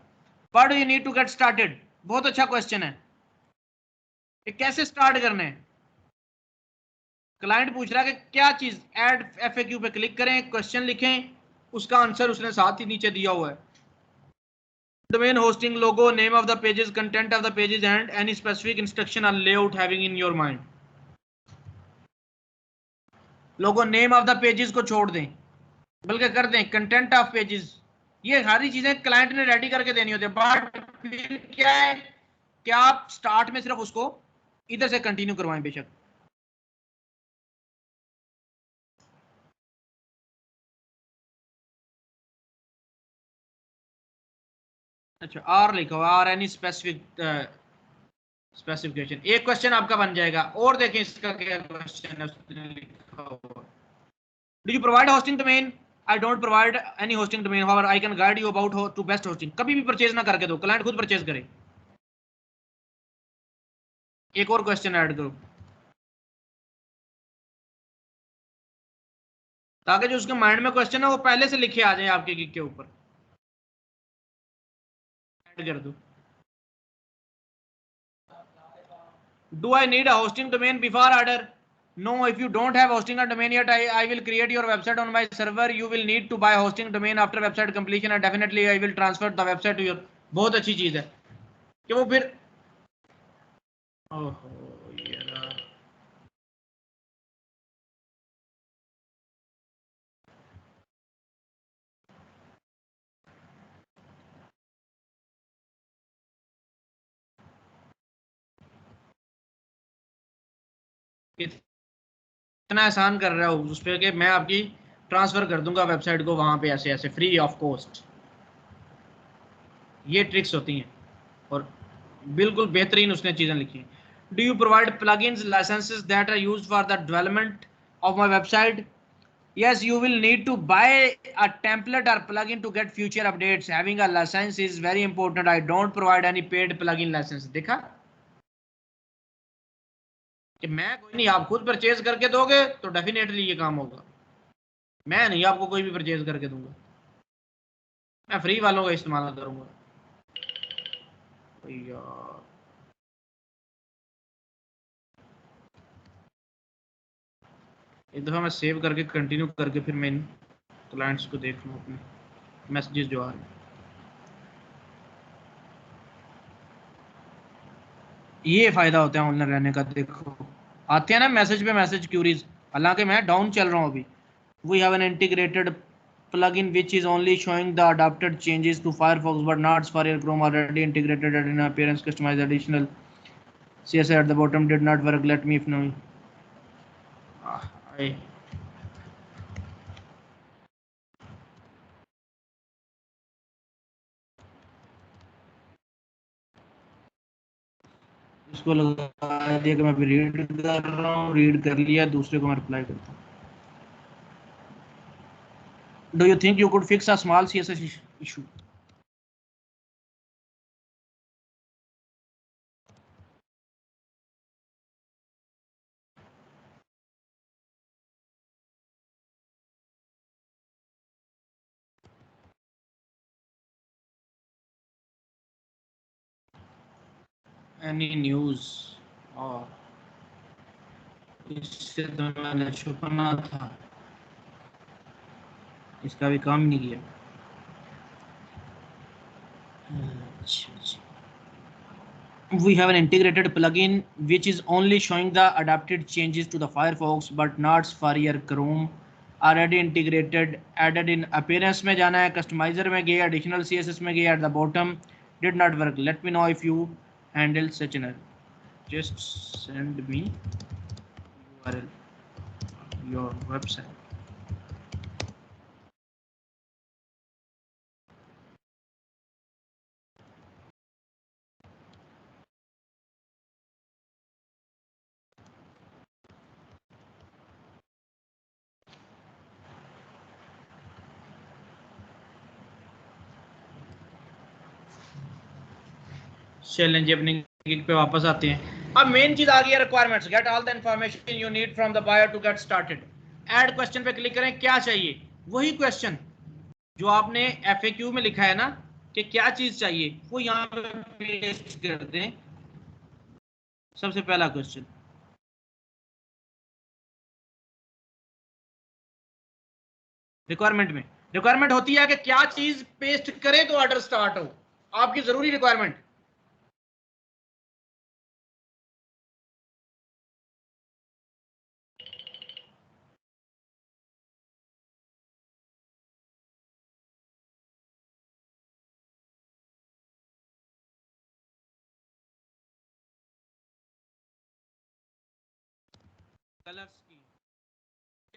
what do you need to get started, बहुत अच्छा क्वेश्चन है। कि कैसे स्टार्ट करना है, क्लाइंट पूछ रहा है कि क्या चीज। ऐड एफएक्यू पे क्लिक करें, क्वेश्चन लिखें, उसका आंसर उसने साथ ही नीचे दिया हुआ है। Domain hosting, logo, name of the pages, content of the pages, and any specific instruction or layout having in your mind. Logo name of the pages को छोड़ दें, बल्कि कर दें कंटेंट ऑफ पेजेस। ये सारी चीजें क्लाइंट ने रेडी करके देनी होती है। बट फिर क्या है कि आप स्टार्ट में सिर्फ उसको इधर से कंटिन्यू करवाएं बेशक। अच्छा, आर लिखो, आर एनी स्पेसिफिक स्पेसिफिकेशन। एक क्वेश्चन आपका बन जाएगा। और देखें इसका क्या क्वेश्चन है, उसने लिखा हुआ, do you provide hosting domain? I don't provide any hosting domain, however I can guide you about to best hosting. कभी भी परचेज ना करके दो, क्लाइंट खुद परचेज करे। एक और क्वेश्चन ऐड करो ताकि जो उसके माइंड में क्वेश्चन है वो पहले से लिखे आ जाए आपके गिग के ऊपर। ऐड कर दो, do I need a hosting domain before order? No, if you don't have hosting a domain yet, I will create your website on my server. You will need to buy hosting domain after website completion, and definitely I will transfer the website to your। बहुत अच्छी चीज है कि वो फिर, ओहो यार, इतना आसान कर रहा हूँ उस पर कि मैं आपकी ट्रांसफर कर दूंगा वेबसाइट को वहां पे ऐसे ऐसे फ्री ऑफ कॉस्ट। ये ट्रिक्स होती हैं और बिल्कुल बेहतरीन उसने चीजें लिखी हैं। Do you provide plugins licenses that are used for the development of my website? Yes, you will need to buy a template or plugin to get future updates. Having a license is very important. I don't provide any paid plugin license. देखा कि मैं कोई नहीं, आप खुद परचेज करके दोगे तो डेफिनेटली ये काम होगा। मैं नहीं आपको कोई भी परचेज करके दूंगा, मैं फ्री वालों का इस्तेमाल करूंगा। यार एक दफ़ा मैं सेव करके कंटिन्यू करके फिर मैं इन क्लाइंट्स को देख लूँ अपने मैसेजेस जो आ रहे हैं। ये फायदा होता है ऑनलाइन रहने का। देखो आते हैं ना मैसेज पे मैसेज क्यूरीज, हालांकि मैं डाउन चल रहा हूँ अभी। We have an integrated plugin which is only showing the adapted changes to Firefox but not for your Chrome, already integrated in appearance customize additional CSS at the bottom did not work, let me if no। I इसको लगा दिया कि मैं अभी रीड कर रहा हूँ, रीड कर लिया, दूसरे को मैं रिप्लाई करता हूँ। Do you think you could fix a small CSS issue? Any news? Oh, इससे तो मैंने छुपाना था, इसका भी काम नहीं किया। अच्छा जी। We have an integrated plugin which is only showing the adapted changes to the Firefox but not for your Chrome. Already integrated, added in appearance में जाना है, customizer में गया, additional CSS में गया, at the bottom did not work. Let me know if you handle such an error. Just send me URL your website. Challenge अपनी गिग पे वापस आते हैं। अब मेन चीज आ गई है requirements. Get all the information you need from the buyer to get started. Add question पे क्लिक करें। क्या चाहिए? वही क्वेश्चन जो आपने FAQ में लिखा है ना कि क्या चीज चाहिए, वो यहाँ पे पेस्ट कर दें। सबसे पहला क्वेश्चन रिक्वायरमेंट में, रिक्वायरमेंट होती है कि क्या चीज पेस्ट करें तो ऑर्डर स्टार्ट हो। आपकी जरूरी रिक्वायरमेंट। कलर्स की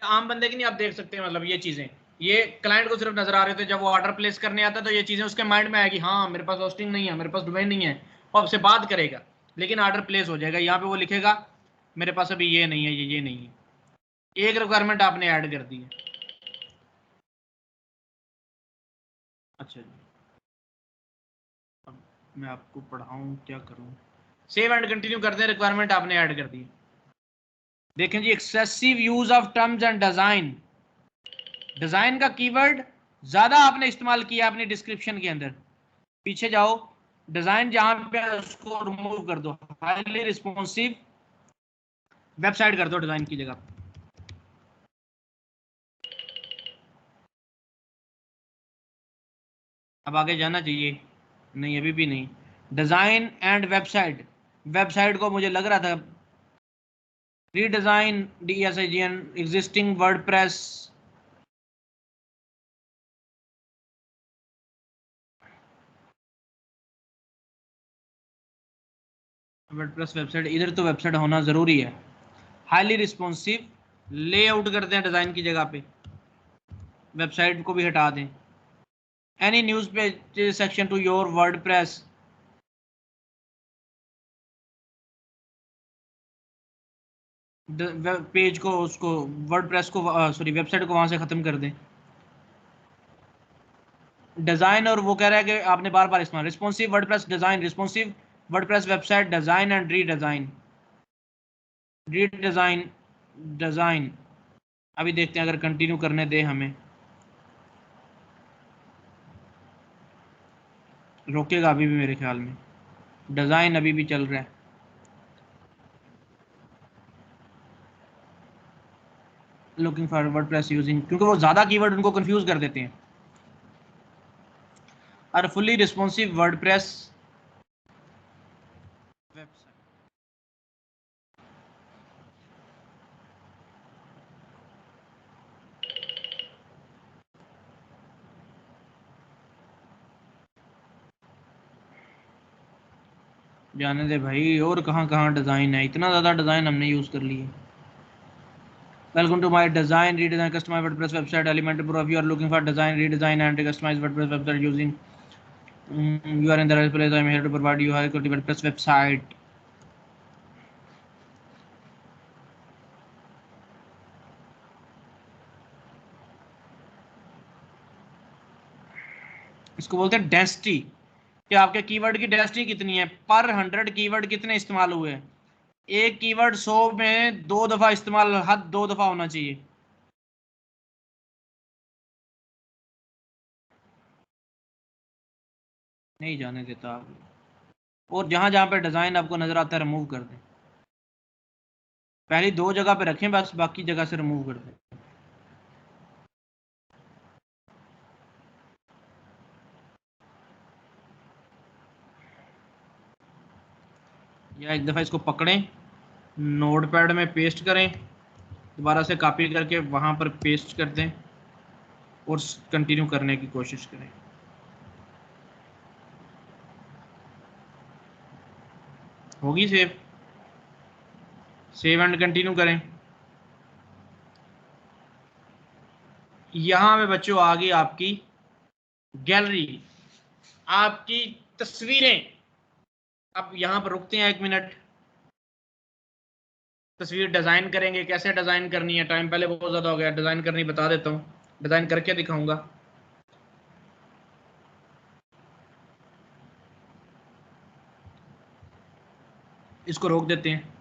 आम बंदे की नहीं, आप देख सकते हैं। मतलब ये चीजें, ये क्लाइंट को सिर्फ नजर आ रहे थे। जब वो ऑर्डर प्लेस करने आता है तो ये चीजें उसके माइंड में आएगी, हाँ मेरे पास होस्टिंग नहीं है, मेरे पास डोमेन नहीं है, और आपसे बात करेगा, लेकिन ऑर्डर प्लेस हो जाएगा। यहाँ पे वो लिखेगा मेरे पास अभी ये नहीं है, ये नहीं है। एक रिक्वायरमेंट आपने ऐड कर दी है। अच्छा जी, अब मैं आपको पढ़ाऊँ क्या करूँ? सेव एंड कंटिन्यू करते हैं। रिक्वायरमेंट आपने ऐड कर दी। देखें जी, excessive use of terms and design. Design का कीवर्ड ज्यादा आपने इस्तेमाल किया अपनी डिस्क्रिप्शन के अंदर। पीछे जाओ, डिजाइन जहां पे उसको रिमूव कर दो। हाईली रिस्पॉन्सिव वेबसाइट कर दो डिजाइन की जगह। अब आगे जाना चाहिए, नहीं अभी भी नहीं। डिजाइन एंड वेबसाइट, वेबसाइट को मुझे लग रहा था redesign DSIGN existing WordPress. WordPress website, इधर तो वेबसाइट होना जरूरी है। हाईली रिस्पॉन्सिव लेआउट करते हैं डिजाइन की जगह पे, वेबसाइट को भी हटा दें। Any news page section two your WordPress, page को, उसको वर्डप्रेस को, सॉरी वेबसाइट को वहां से खत्म कर दें। डिजाइन, और वो कह रहा है कि आपने बार बार इस्तेमाल responsive WordPress design, responsive WordPress website design and redesign. Redesign design अभी देखते हैं, अगर कंटिन्यू करने दे हमें, रोकेगा अभी भी मेरे ख्याल में। डिजाइन अभी भी चल रहा है। लुकिंग फॉर वर्डप्रेस यूजिंग, क्योंकि वो ज्यादा कीवर्ड उनको कंफ्यूज कर देते हैं। और फुली रिस्पॉन्सिव वर्डप्रेस वेबसाइट, जाने दे भाई। और कहाँ कहाँ डिजाइन है, इतना ज्यादा डिजाइन हमने यूज कर लिए। Welcome to my design, redesign, customize WordPress website element. Bro, if you are looking for design, redesign, and customize WordPress website using, you are in the right place. I am here to provide you high quality WordPress website. इसको बोलते हैं डेंसिटी, कि आपके कीवर्ड की डेंसिटी कितनी है, पर 100 कीवर्ड कितने इस्तेमाल हुए हैं। एक कीवर्ड 100 में 2 दफा इस्तेमाल, हद 2 दफा होना चाहिए। नहीं जाने देता। और जहां जहां पे डिजाइन आपको नजर आता है रिमूव कर दें। पहली 2 जगह पे रखें, बस बाकी जगह से रिमूव कर दें। या एक दफ़ा इसको पकड़ें, नोटपैड में पेस्ट करें, दोबारा से कॉपी करके वहां पर पेस्ट कर दें और कंटिन्यू करने की कोशिश करें। होगी सेव एंड कंटिन्यू करें। यहां पे बच्चों आ गई आपकी गैलरी, आपकी तस्वीरें। अब यहां पर रुकते हैं 1 मिनट, तस्वीर डिजाइन करेंगे। कैसे डिजाइन करनी है, टाइम पहले बहुत ज्यादा हो गया, डिजाइन करनी बता देता हूँ, डिजाइन करके दिखाऊंगा। इसको रोक देते हैं।